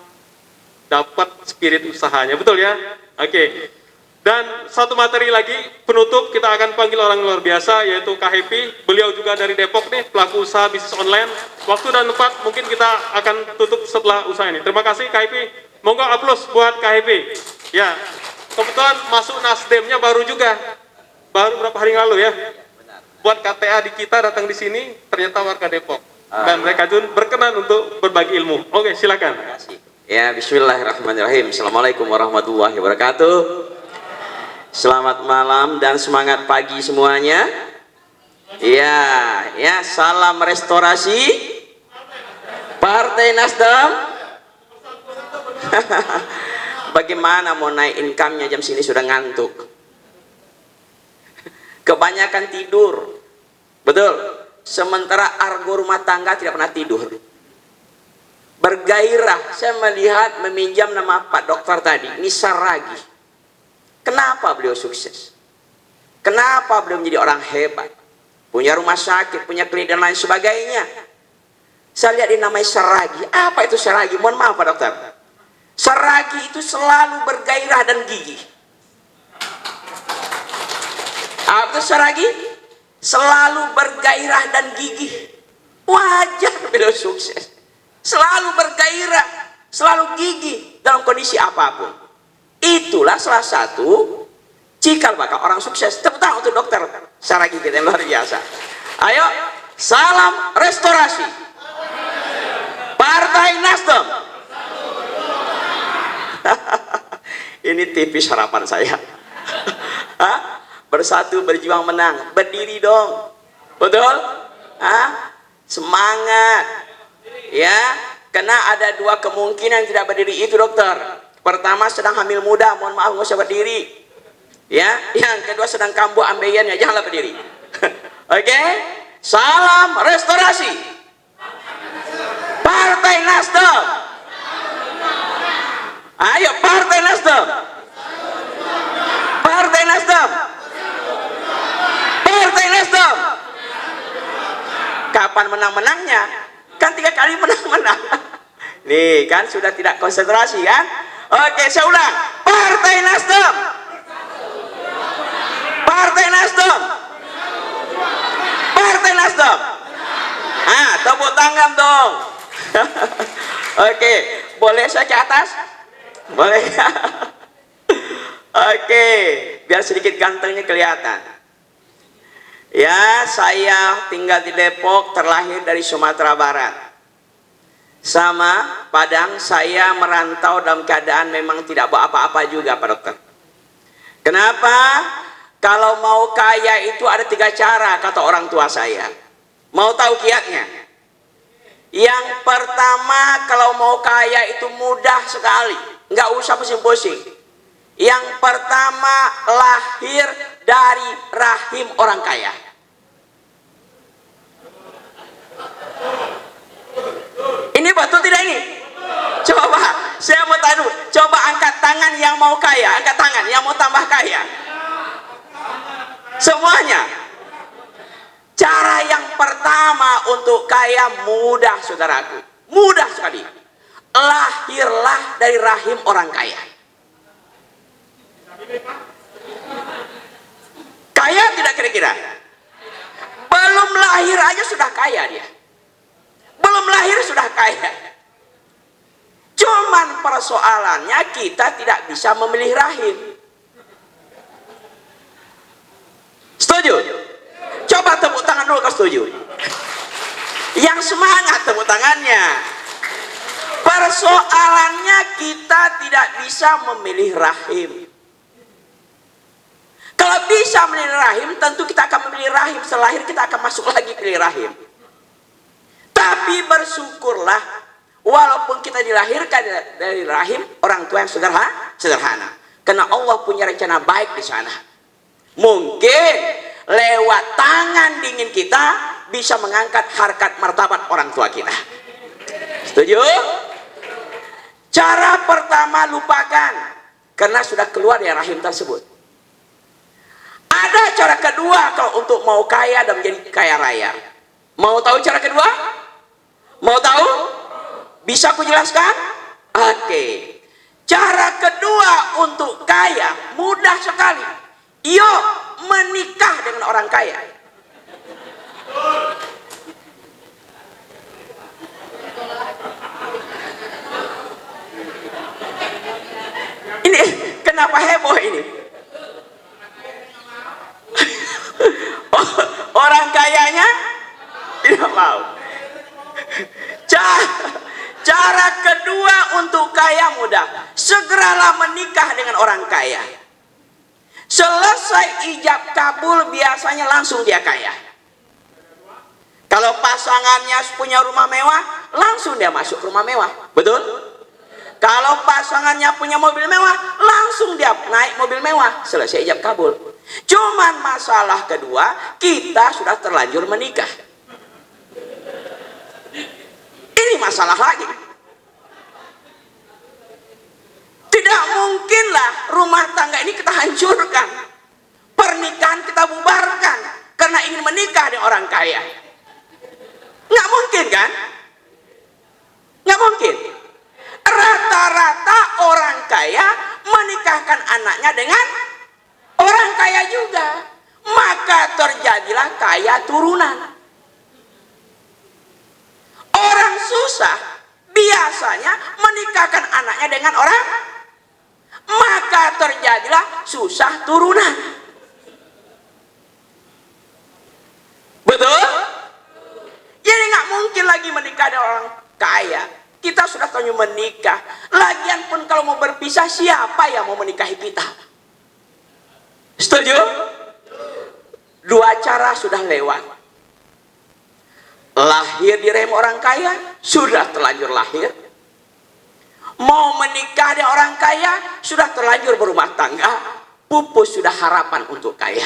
[SPEAKER 4] dapat spirit usahanya, betul ya? Oke. Dan satu materi lagi penutup, kita akan panggil orang luar biasa yaitu Kak Happy. Beliau juga dari Depok nih, pelaku usaha bisnis online. Waktu dan tempat mungkin kita akan tutup setelah usaha ini. Terima kasih Kak Happy. Monggo aplaus buat Kak Happy. Ya, kebetulan masuk Nasdemnya baru juga, baru berapa hari yang lalu ya. Buat KTA di kita datang di sini, ternyata warga Depok. Dan mereka pun berkenan untuk berbagi ilmu. Oke, silakan.
[SPEAKER 8] Ya, bismillahirrahmanirrahim. Assalamualaikum warahmatullahi wabarakatuh. Selamat malam dan semangat pagi semuanya. Ya, salam restorasi Partai Nasdem. Bagaimana mau naik income-nya jam sini sudah ngantuk. Kebanyakan tidur. Betul. Sementara argo rumah tangga tidak pernah tidur. Bergairah. Saya melihat meminjam nama Pak Dokter tadi. Ini Saragi. Kenapa beliau sukses? Kenapa beliau menjadi orang hebat? Punya rumah sakit, punya klinik dan lain sebagainya. Saya lihat dia namanya Saragi. Apa itu Saragi? Mohon maaf Pak Dokter. Saragi itu selalu bergairah dan gigih. Apa itu Saragi? Selalu bergairah dan gigih. Wajar beliau sukses. Selalu bergairah, selalu gigih dalam kondisi apapun. Itulah salah satu cikal bakal orang sukses. Tepuk tangan untuk Dokter Saragi kita yang luar biasa. Ayo, salam restorasi Partai Nasdem. Ini tipis harapan saya. Bersatu berjuang menang. Berdiri dong. Betul? Semangat. Ya, karena ada dua kemungkinan tidak berdiri itu dokter. Pertama sedang hamil muda, mohon maaf nggak usah berdiri. Ya, yang kedua sedang kambuh ambeien, ya janganlah berdiri. Oke, salam restorasi Partai Nasdem. Ayo Partai Nasdem. Partai Nasdem. Partai Nasdem. Kapan menang-menangnya? Kan 3 kali menang-menang. Nih kan sudah tidak konsentrasi kan? Oke, saya ulang. Partai Nasdem. Partai Nasdem. Partai Nasdem. Tepuk tangan dong. Oke, boleh saya ke atas? Boleh. Oke, biar sedikit gantengnya kelihatan. Ya, saya tinggal di Depok, terlahir dari Sumatera Barat. Sama Padang, saya merantau dalam keadaan memang tidak bawa apa-apa juga Pak Dokter. Kenapa? Kalau mau kaya itu ada 3 cara kata orang tua saya. Mau tahu kiatnya? Yang pertama, kalau mau kaya itu mudah sekali, nggak usah pusing-pusing. Yang pertama, lahir dari rahim orang kaya. Ini betul tidak ini? Coba, saya mau tanya dulu. Coba angkat tangan yang mau kaya, angkat tangan yang mau tambah kaya. Semuanya. Cara yang pertama untuk kaya mudah, saudaraku. Mudah sekali. Lahirlah dari rahim orang kaya. Kaya tidak kira-kira? Belum lahir aja sudah kaya dia. Belum lahir sudah kaya. Cuman persoalannya kita tidak bisa memilih rahim. Setuju? Coba tepuk tangan dulu kalau setuju. Yang semangat tepuk tangannya. Persoalannya kita tidak bisa memilih rahim. Kalau bisa memilih rahim, tentu kita akan memilih rahim. Setelah lahir kita akan masuk lagi pilih rahim. Tapi bersyukurlah, walaupun kita dilahirkan dari rahim orang tua yang sederhana, karena Allah punya rencana baik di sana. Mungkin lewat tangan dingin kita bisa mengangkat harkat martabat orang tua kita. Setuju? Cara pertama lupakan, karena sudah keluar dari rahim tersebut. Ada cara kedua kalau untuk mau kaya dan menjadi kaya raya. Mau tahu cara kedua? Mau tahu? Bisa aku jelaskan? Oke. Cara kedua untuk kaya mudah sekali. Yuk menikah dengan orang kaya. Ini kenapa heboh ini? Orang kayanya tidak mau. Cara kedua untuk kaya mudah. Segeralah menikah dengan orang kaya. Selesai ijab kabul biasanya langsung dia kaya. Kalau pasangannya punya rumah mewah, langsung dia masuk rumah mewah. Betul? Kalau pasangannya punya mobil mewah, langsung dia naik mobil mewah. Selesai ijab kabul. Cuman masalah kedua, kita sudah terlanjur menikah. Ini masalah lagi. Tidak mungkinlah rumah tangga ini kita hancurkan. Pernikahan kita bubarkan karena ingin menikah dengan orang kaya. Nggak mungkin kan? Nggak mungkin. Rata-rata orang kaya menikahkan anaknya dengan orang kaya juga. Maka terjadilah kaya turunan. Orang susah biasanya menikahkan anaknya dengan orang, maka terjadilah susah turunan. Betul? Jadi nggak mungkin lagi menikah dengan orang kaya. Kita sudah tahu menikah. Lagian pun kalau mau berpisah, siapa yang mau menikahi kita? Setuju? Dua cara sudah lewat. Lahir di rahim orang kaya, sudah terlanjur lahir. Mau menikah dengan orang kaya, sudah terlanjur berumah tangga. Pupus sudah harapan untuk kaya.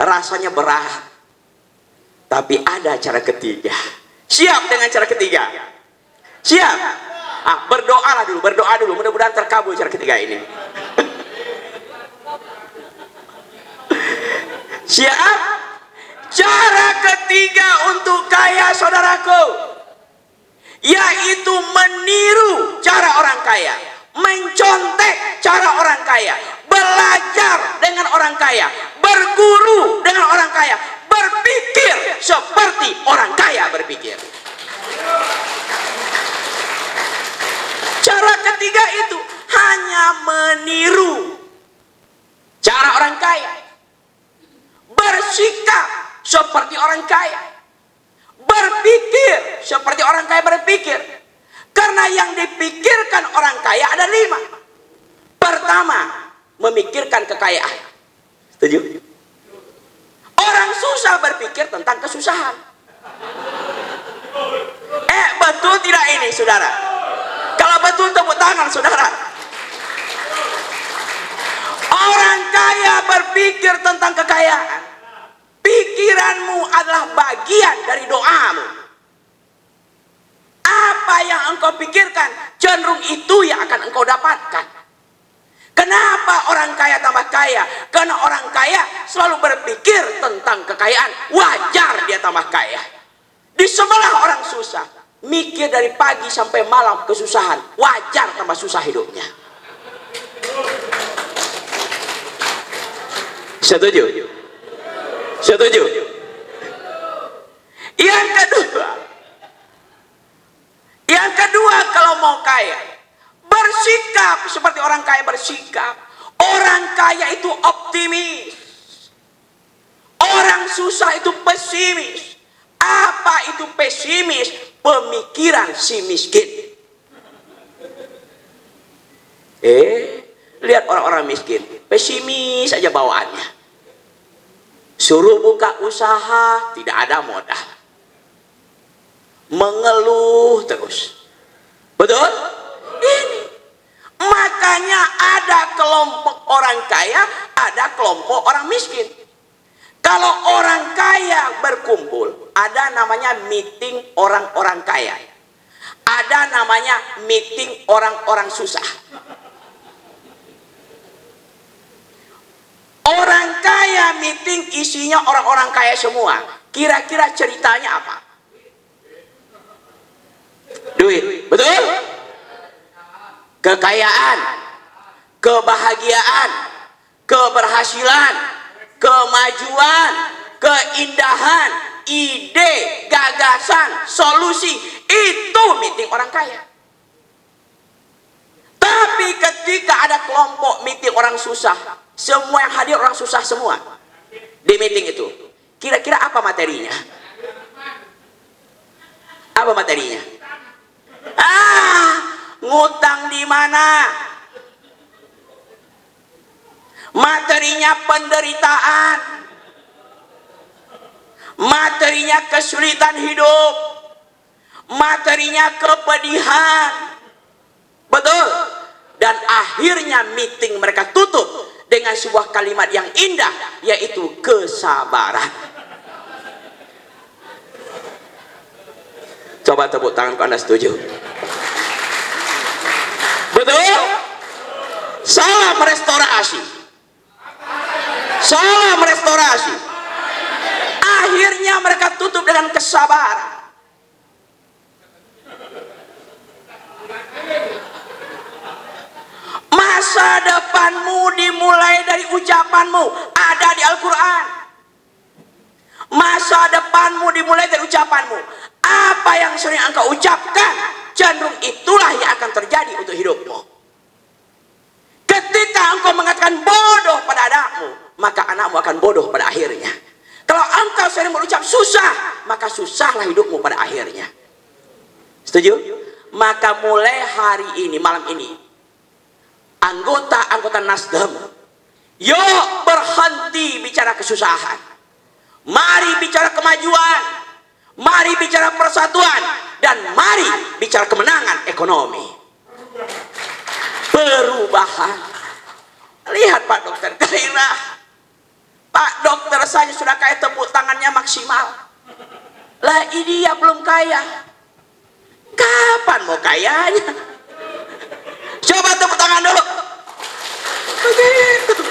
[SPEAKER 8] Rasanya berat. Tapi ada cara ketiga. Siap dengan cara ketiga? Siap? Berdoalah dulu, berdoa dulu. Mudah-mudahan terkabul cara ketiga ini. Siap? Cara ketiga untuk kaya, saudaraku, yaitu meniru cara orang kaya, mencontek cara orang kaya, belajar dengan orang kaya, berguru dengan orang kaya, berpikir seperti orang kaya berpikir. Cara ketiga itu hanya meniru cara orang kaya, bersikap seperti orang kaya, berpikir seperti orang kaya berpikir. Karena yang dipikirkan orang kaya ada 5. Pertama, memikirkan kekayaan. Setuju? Orang susah berpikir tentang kesusahan. Betul tidak ini, saudara? Kalau betul, tepuk tangan, saudara. Orang kaya berpikir tentang kekayaan. Pikiranmu adalah bagian dari doamu. Apa yang engkau pikirkan, cenderung itu yang akan engkau dapatkan. Kenapa orang kaya tambah kaya? Karena orang kaya selalu berpikir tentang kekayaan. Wajar dia tambah kaya. Di sebelah orang susah, mikir dari pagi sampai malam kesusahan. Wajar tambah susah hidupnya. Setuju? Setuju? Yang kedua, kalau mau kaya, bersikap seperti orang kaya bersikap. Orang kaya itu optimis. Orang susah itu pesimis. Apa itu pesimis? Pemikiran si miskin. Lihat orang-orang miskin, pesimis aja bawaannya. Suruh buka usaha, tidak ada modal. Mengeluh terus. Betul? Ini. Makanya ada kelompok orang kaya, ada kelompok orang miskin. Kalau orang kaya berkumpul, ada namanya meeting orang-orang kaya. Ada namanya meeting orang-orang susah. Orang kaya meeting isinya orang-orang kaya semua. Kira-kira ceritanya apa? Duit, betul? kekayaan, kebahagiaan, keberhasilan, kemajuan, keindahan, ide, gagasan, solusi. Itu meeting orang kaya. Tapi ketika ada kelompok meeting orang susah, semua yang hadir orang susah semua di meeting itu, kira-kira apa materinya? Apa materinya? Ngutang di mana? Materinya penderitaan, materinya kesulitan hidup, materinya kepedihan. Betul. Dan akhirnya meeting mereka tutup dengan sebuah kalimat yang indah, yaitu kesabaran. Coba tepuk tangan kalau Anda setuju. Betul? Salam restorasi. Salam restorasi. Akhirnya mereka tutup dengan kesabaran. Masa depanmu dimulai dari ucapanmu, ada di Al-Quran. Masa depanmu dimulai dari ucapanmu. Apa yang sering engkau ucapkan, cenderung itulah yang akan terjadi untuk hidupmu. Ketika engkau mengatakan bodoh pada anakmu, maka anakmu akan bodoh pada akhirnya. Kalau engkau sering berucap susah, maka susahlah hidupmu pada akhirnya. Setuju? Maka mulai hari ini, malam ini, anggota-anggota Nasdem, yuk berhenti bicara kesusahan. Mari bicara kemajuan, mari bicara persatuan, dan mari bicara kemenangan ekonomi. Perubahan. Lihat Pak Dokter, gairah. Pak Dokter saja sudah kaya, tepuk tangannya maksimal. Lah ini dia belum kaya. Kapan mau kayanya? Coba tepuk tangan dulu. Begitu.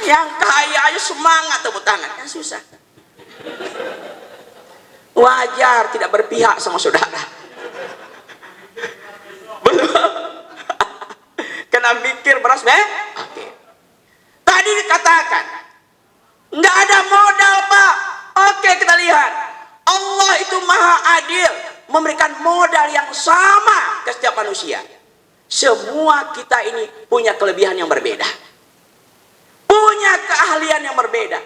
[SPEAKER 8] Yang kaya aja semangat tepuk tangan, yang susah. Wajar tidak berpihak sama saudara. Belum. Kena mikir beras, Oke. Tadi dikatakan nggak ada modal, Pak. Oke, kita lihat. Allah itu maha adil, memberikan modal yang sama ke setiap manusia. Semua kita ini punya kelebihan yang berbeda, punya keahlian yang berbeda.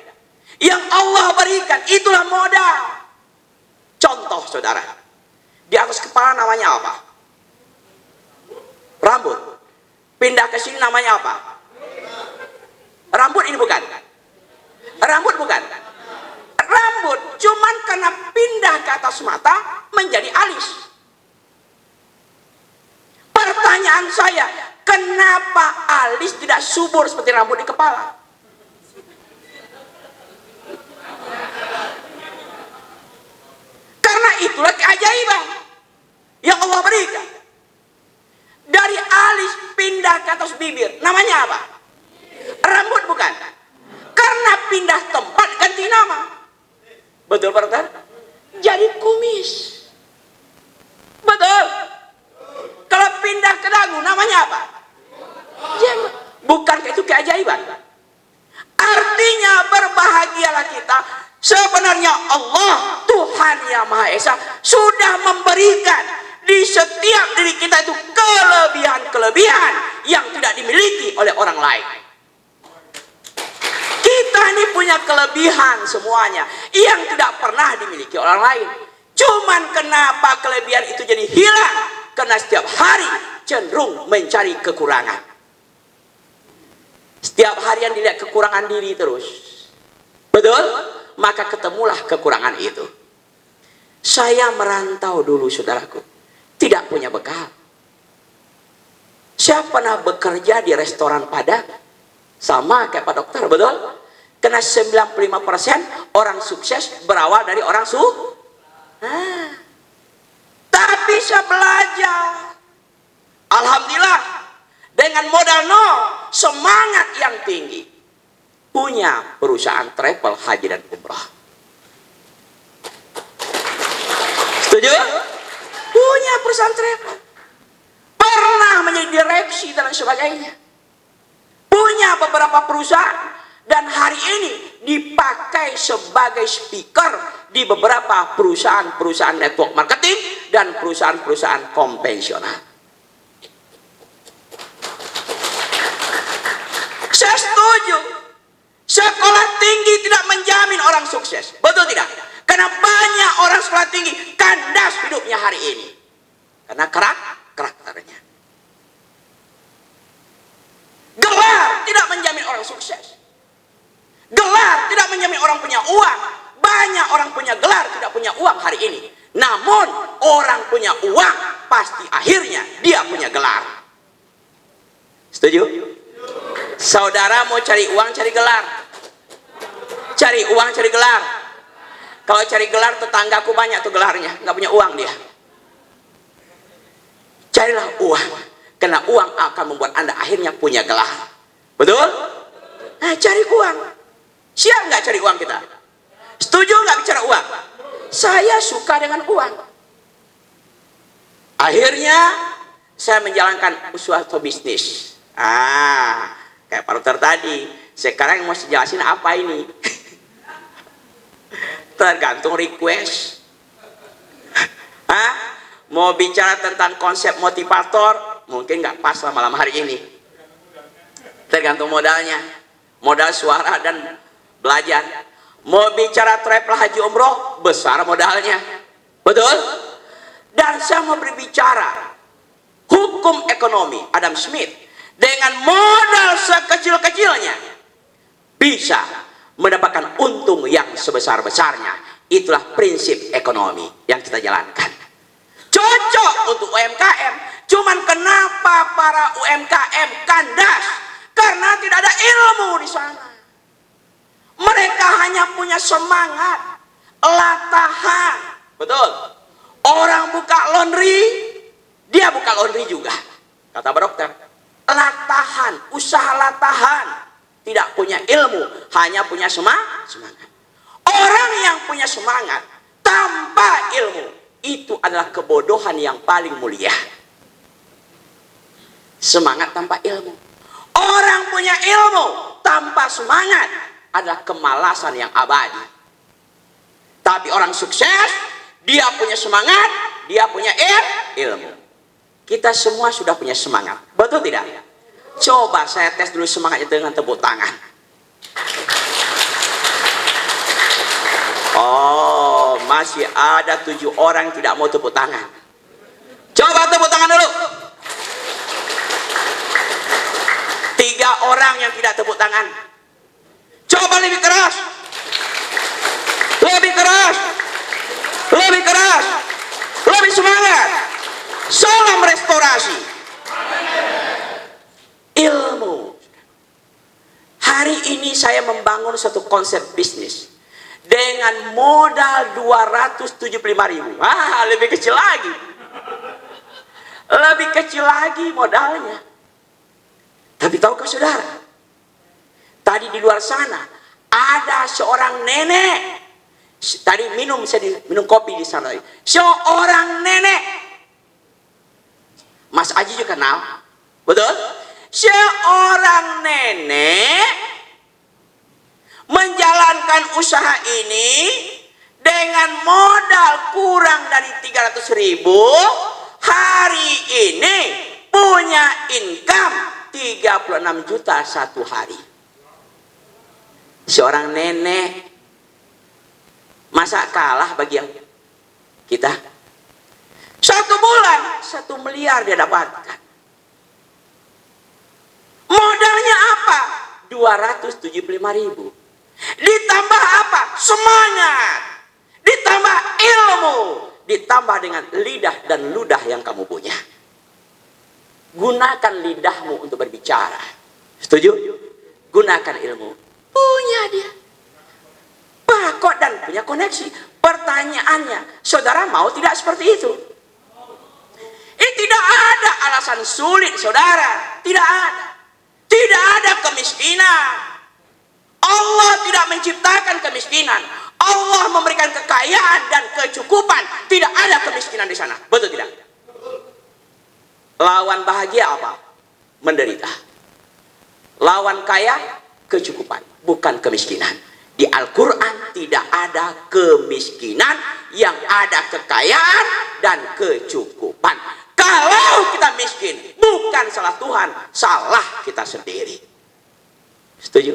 [SPEAKER 8] Yang Allah berikan, itulah modal. Contoh saudara, di atas kepala namanya apa? Rambut. Pindah ke sini namanya apa? Rambut ini bukan? Rambut bukan? Rambut, cuman karena pindah ke atas mata menjadi alis. Pertanyaan saya, kenapa alis tidak subur seperti rambut di kepala? Karena itulah keajaiban yang Allah berikan. Dari alis pindah ke atas bibir, namanya apa? Rambut bukan? Karena pindah tempat ganti nama. Betul Pak Dokter? Jadi kumis. Betul. Kalau pindah ke dagu namanya apa? Jenggot. Bukankah itu keajaiban? Artinya berbahagialah kita. Sebenarnya Allah, Tuhan yang Maha Esa, sudah memberikan di setiap diri kita itu kelebihan-kelebihan yang tidak dimiliki oleh orang lain. Kita ini punya kelebihan semuanya yang tidak pernah dimiliki orang lain. Cuman kenapa kelebihan itu jadi hilang? Karena setiap hari cenderung mencari kekurangan. Setiap hari yang dilihat kekurangan diri terus. Betul? Maka ketemulah kekurangan itu. Saya merantau dulu saudaraku, tidak punya bekal. Saya pernah bekerja di restoran Padang, sama kayak Pak Dokter, betul? Karena 95% orang sukses berawal dari orang tapi saya belajar. Alhamdulillah, dengan modal nol, semangat yang tinggi, punya perusahaan travel haji dan umrah. Setuju? Punya perusahaan travel. Pernah menjadi direksi dan sebagainya. Punya beberapa perusahaan dan hari ini dipakai sebagai speaker di beberapa perusahaan-perusahaan network marketing dan perusahaan-perusahaan konvensional. Saya setuju. Sekolah tinggi tidak menjamin orang sukses. Betul tidak? Karena banyak orang sekolah tinggi kandas hidupnya hari ini. Karena karakternya. Gelar tidak menjamin orang sukses. Gelar tidak menjamin orang punya uang. Banyak orang punya gelar tidak punya uang hari ini. Namun orang punya uang pasti akhirnya dia punya gelar. Setuju? Saudara mau cari uang cari gelar. Cari uang cari gelar. Kalau cari gelar tetanggaku banyak tuh gelarnya, nggak punya uang dia. Carilah uang, karena uang akan membuat Anda akhirnya punya gelar. Betul? Nah, cari uang. Siap nggak cari uang kita? Setuju nggak bicara uang? Saya suka dengan uang. Akhirnya saya menjalankan usaha atau bisnis. Kayak Pak Dokter tadi. Sekarang mau jelasin apa ini? Tergantung request. Mau bicara tentang konsep motivator, mungkin nggak pas lah malam hari ini. Tergantung modalnya, modal suara dan belajar. Mau bicara travel haji umroh, besar modalnya, betul? Dan saya mau berbicara hukum ekonomi Adam Smith dengan modal sekecil-kecilnya bisa mendapatkan untung yang sebesar-besarnya. Itulah prinsip ekonomi yang kita jalankan. Cocok untuk UMKM. Cuman kenapa para UMKM kandas? Karena tidak ada ilmu di sana. Mereka hanya punya semangat, latahan. Betul. Orang buka laundry, dia buka laundry juga. Kata Pak Dokter, latahan, usaha latahan. Tidak punya ilmu, hanya punya semangat. Orang yang punya semangat tanpa ilmu, itu adalah kebodohan yang paling mulia. Semangat tanpa ilmu. Orang punya ilmu tanpa semangat adalah kemalasan yang abadi. Tapi orang sukses, dia punya semangat, dia punya ilmu. Kita semua sudah punya semangat, betul tidak? Coba saya tes dulu semangatnya dengan tepuk tangan. Oh, masih ada 7 orang yang tidak mau tepuk tangan. Coba tepuk tangan dulu. 3 orang yang tidak tepuk tangan. Coba lebih keras. Lebih keras. Lebih keras. Lebih semangat. Salam restorasi. Ilmu. Hari ini saya membangun satu konsep bisnis dengan modal 275.000. Lebih kecil lagi. Lebih kecil lagi modalnya. Tapi tahukah saudara? Tadi di luar sana ada seorang nenek. Tadi minum kopi di sana. Seorang nenek. Mas Aji juga kenal. Betul? Seorang nenek menjalankan usaha ini dengan modal kurang dari 300.000, hari ini punya income 36 juta satu hari. Seorang nenek, masa kalah bagi yang kita? 1 bulan 1 miliar dia dapatkan. Modalnya apa? 275.000. Ditambah apa? Semangat. Ditambah ilmu. Ditambah dengan lidah dan ludah yang kamu punya. Gunakan lidahmu untuk berbicara. Setuju? Gunakan ilmu. Punya dia. Pakok dan punya koneksi. Pertanyaannya, saudara mau tidak seperti itu? Tidak ada alasan sulit, saudara. Tidak ada. Tidak ada kemiskinan. Allah tidak menciptakan kemiskinan. Allah memberikan kekayaan dan kecukupan. Tidak ada kemiskinan di sana. Betul tidak? Lawan bahagia apa? Menderita. Lawan kaya, kecukupan, bukan kemiskinan. Di Al-Quran tidak ada kemiskinan, yang ada kekayaan dan kecukupan. Kalau kita miskin, bukan salah Tuhan, salah kita sendiri. Setuju?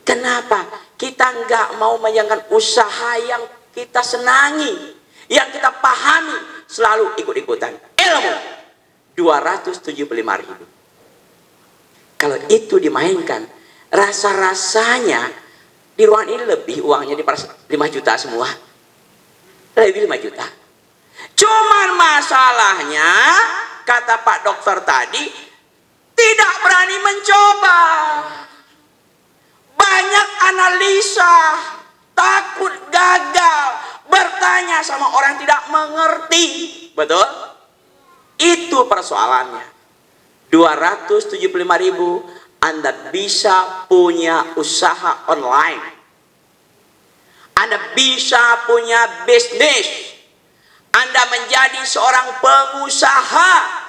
[SPEAKER 8] Kenapa? Kita nggak mau menjalankan usaha yang kita senangi, yang kita pahami, selalu ikut-ikutan. Ilmu 275.000. Kalau itu dimainkan, rasa-rasanya di ruangan ini lebih uangnya di 5 juta semua. Lebih 5 juta. Cuman masalahnya, kata Pak Dokter tadi, tidak berani mencoba. Banyak analisa, takut gagal, bertanya sama orang tidak mengerti. Betul? Itu persoalannya. 275.000, Anda bisa punya usaha online. Anda bisa punya bisnis. Anda menjadi seorang pengusaha.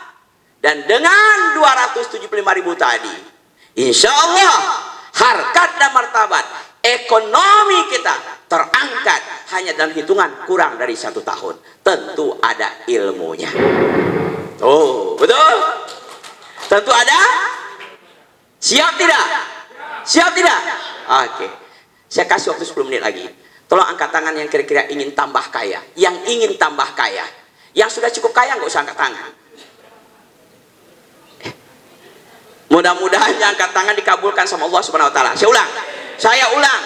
[SPEAKER 8] Dan dengan 275.000 tadi, insya Allah harkat dan martabat ekonomi kita terangkat hanya dalam hitungan kurang dari 1 tahun. Tentu ada ilmunya. Oh, betul? Tentu ada. Siap tidak? Siap tidak? Oke. Saya kasih waktu 10 menit lagi. Tolong angkat tangan yang kira-kira ingin tambah kaya. Yang ingin tambah kaya. Yang sudah cukup kaya nggak usah angkat tangan. Mudah-mudahan yang angkat tangan dikabulkan sama Allah Subhanahu wa taala. Saya ulang.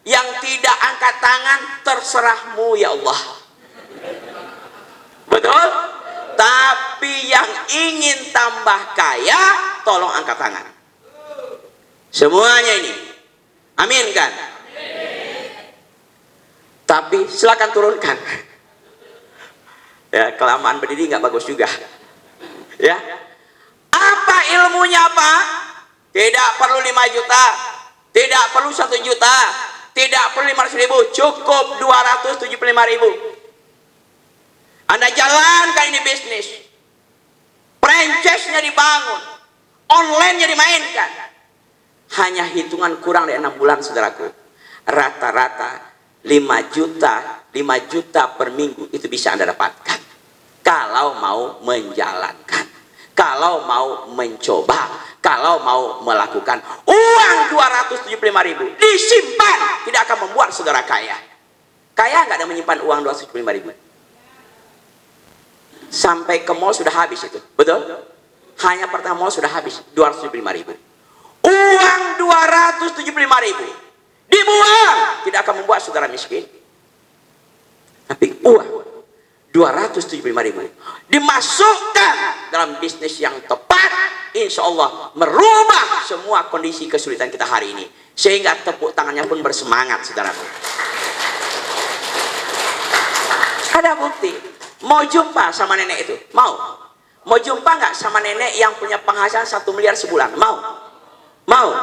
[SPEAKER 8] Yang tidak angkat tangan, terserahmu ya Allah. Betul? Tapi yang ingin tambah kaya, tolong angkat tangan. Semuanya ini. Amin kan? Tapi silakan turunkan. Ya, kelamaan berdiri nggak bagus juga. Ya. Apa ilmunya, Pak? Tidak perlu 5 juta. Tidak perlu 1 juta. Tidak perlu 500.000. Cukup 275.000. Anda jalankan ini bisnis. Franchise-nya dibangun. Online-nya dimainkan. Hanya hitungan kurang dari 6 bulan, saudaraku. Rata-rata 5 juta per minggu itu bisa Anda dapatkan. Kalau mau menjalankan. Kalau mau mencoba. Kalau mau melakukan. Uang 275.000 disimpan. Tidak akan membuat saudara kaya. Kaya nggak ada menyimpan uang 275.000? Sampai ke mall sudah habis itu. Betul? Hanya pertama mall sudah habis 275.000. Uang 275.000 dibuang, tidak akan membuat saudara miskin. Tapi uang 275.000 dimasukkan dalam bisnis yang tepat, insya Allah merubah semua kondisi kesulitan kita hari ini. Sehingga tepuk tangannya pun bersemangat, saudaraku. Ada bukti. Mau jumpa sama nenek itu? Mau? Mau jumpa nggak sama nenek yang punya penghasilan 1 miliar sebulan? Mau? Mau?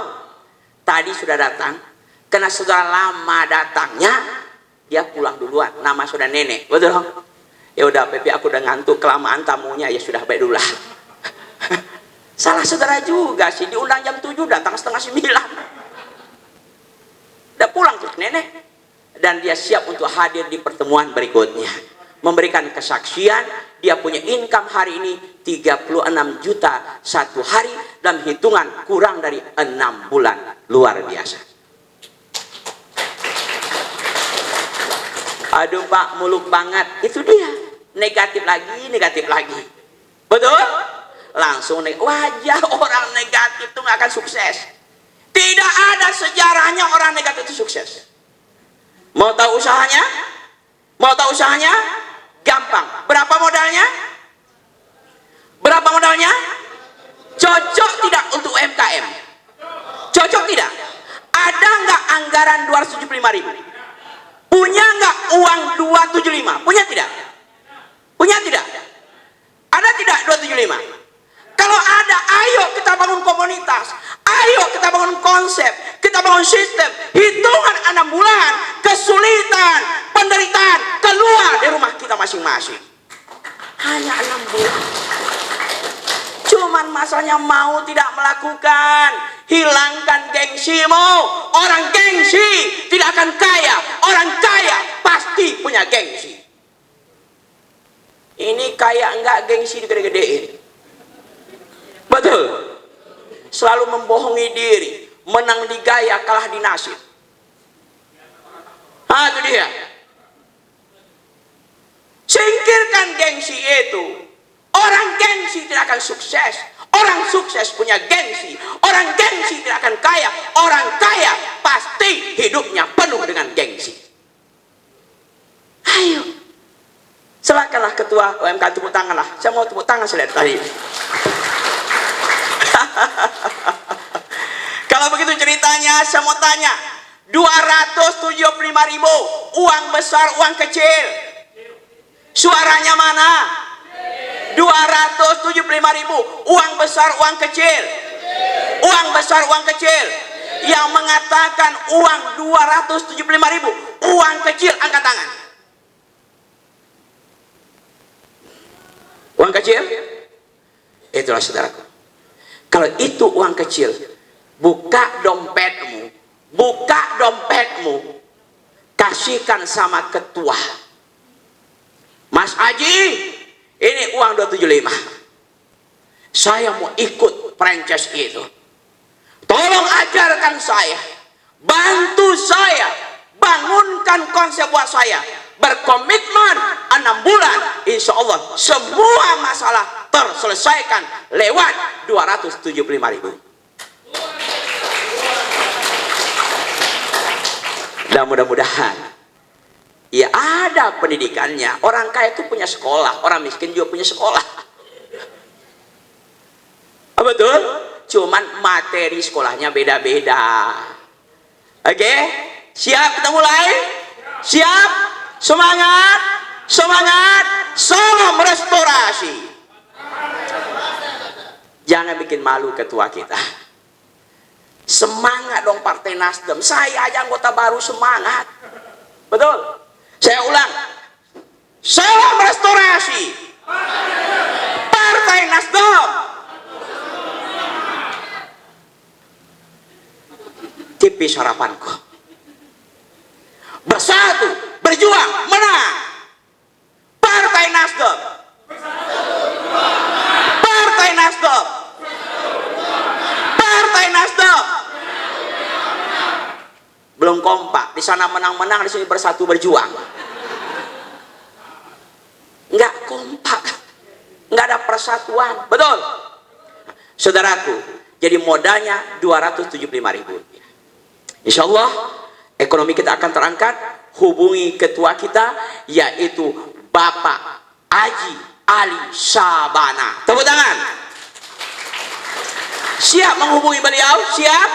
[SPEAKER 8] Tadi sudah datang, karena sudah lama datangnya, dia pulang duluan. Nama sudah nenek, betul? Ya udah, Pepe, aku udah ngantuk, kelamaan tamunya, ya sudah baik dulu lah. Salah saudara juga sih, diundang jam 7, datang setengah 9. Udah pulang tuh nenek, dan dia siap untuk hadir di pertemuan berikutnya. Memberikan kesaksian, dia punya income hari ini 36 juta 1 hari dalam hitungan kurang dari 6 bulan. Luar biasa. Aduh Pak, muluk banget. Itu dia. Negatif lagi. Betul? Langsung wajah orang negatif itu nggak akan sukses. Tidak ada sejarahnya orang negatif itu sukses. Mau tahu usahanya? Mau tahu usahanya? Gampang. Berapa modalnya? Berapa modalnya? Cocok tidak untuk UMKM? Cocok tidak? Ada nggak anggaran 275.000? Punya nggak uang 275? Punya tidak? Punya tidak? Ada tidak 275? Kalau ada, ayo kita bangun komunitas. Ayo kita bangun konsep. Kita bangun sistem. Hitungan 6 bulan. Kesulitan, penderitaan keluar dari rumah kita masing-masing. Hanya 6 bulan. Cuman masalahnya mau tidak melakukan. Hilangkan gengsimu. Orang gengsi tidak akan kaya. Orang kaya pasti punya gengsi. Ini kaya enggak gengsi digede-gedein. Betul. Selalu membohongi diri. Menang di gaya, kalah di nasib. Itu dia. Singkirkan gengsi itu. Orang gengsi tidak akan sukses. Orang sukses punya gengsi. Orang gengsi tidak akan kaya. Orang kaya pasti hidupnya penuh dengan gengsi. Ayo. Silakanlah ketua UMK tepuk tangan lah. Saya mau tepuk tangan saya tadi. Kalau begitu ceritanya, saya mau tanya. 275.000. Uang besar, uang kecil. Suaranya mana? 275.000. Uang besar, uang kecil. Uang besar, uang kecil. Yang mengatakan uang 275.000. Uang kecil, angkat tangan. Uang kecil? Itulah saudaraku. Kalau itu uang kecil, buka dompetmu. Buka dompetmu. Kasihkan sama ketua. Mas Haji, ini uang 275. Saya mau ikut franchise itu. Tolong ajarkan saya. Bantu saya. Bangunkan konsep buat saya. Berkomitmen 6 bulan. Insya Allah semua masalah terselesaikan lewat 275.000. Dan mudah-mudahan ya ada pendidikannya. Orang kaya itu punya sekolah, orang miskin juga punya sekolah. Betul? Cuman materi sekolahnya beda-beda. Oke? Siap kita mulai? Siap? Semangat? Semangat? Salam restorasi. Jangan bikin malu ketua kita. Semangat dong Partai Nasdem. Saya aja anggota baru semangat. Betul? Saya ulang. Salam restorasi. Partai Nasdem. Tipis harapanku. Bersatu, berjuang, menang. Partai Nasdem. Partai Nasdem. Partai Nasdem. Belum kompak. Di sana menang-menang, di sini bersatu berjuang. Enggak kompak. Enggak ada persatuan. Betul? Saudaraku, jadi modalnya 275.000. Insya Allah ekonomi kita akan terangkat. Hubungi ketua kita, yaitu Bapak Haji Ali Sabana. Tepuk tangan. Siap menghubungi beliau? Siap?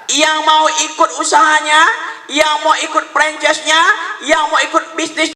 [SPEAKER 8] Yang mau ikut usahanya, yang mau ikut franchise-nya, yang mau ikut bisnis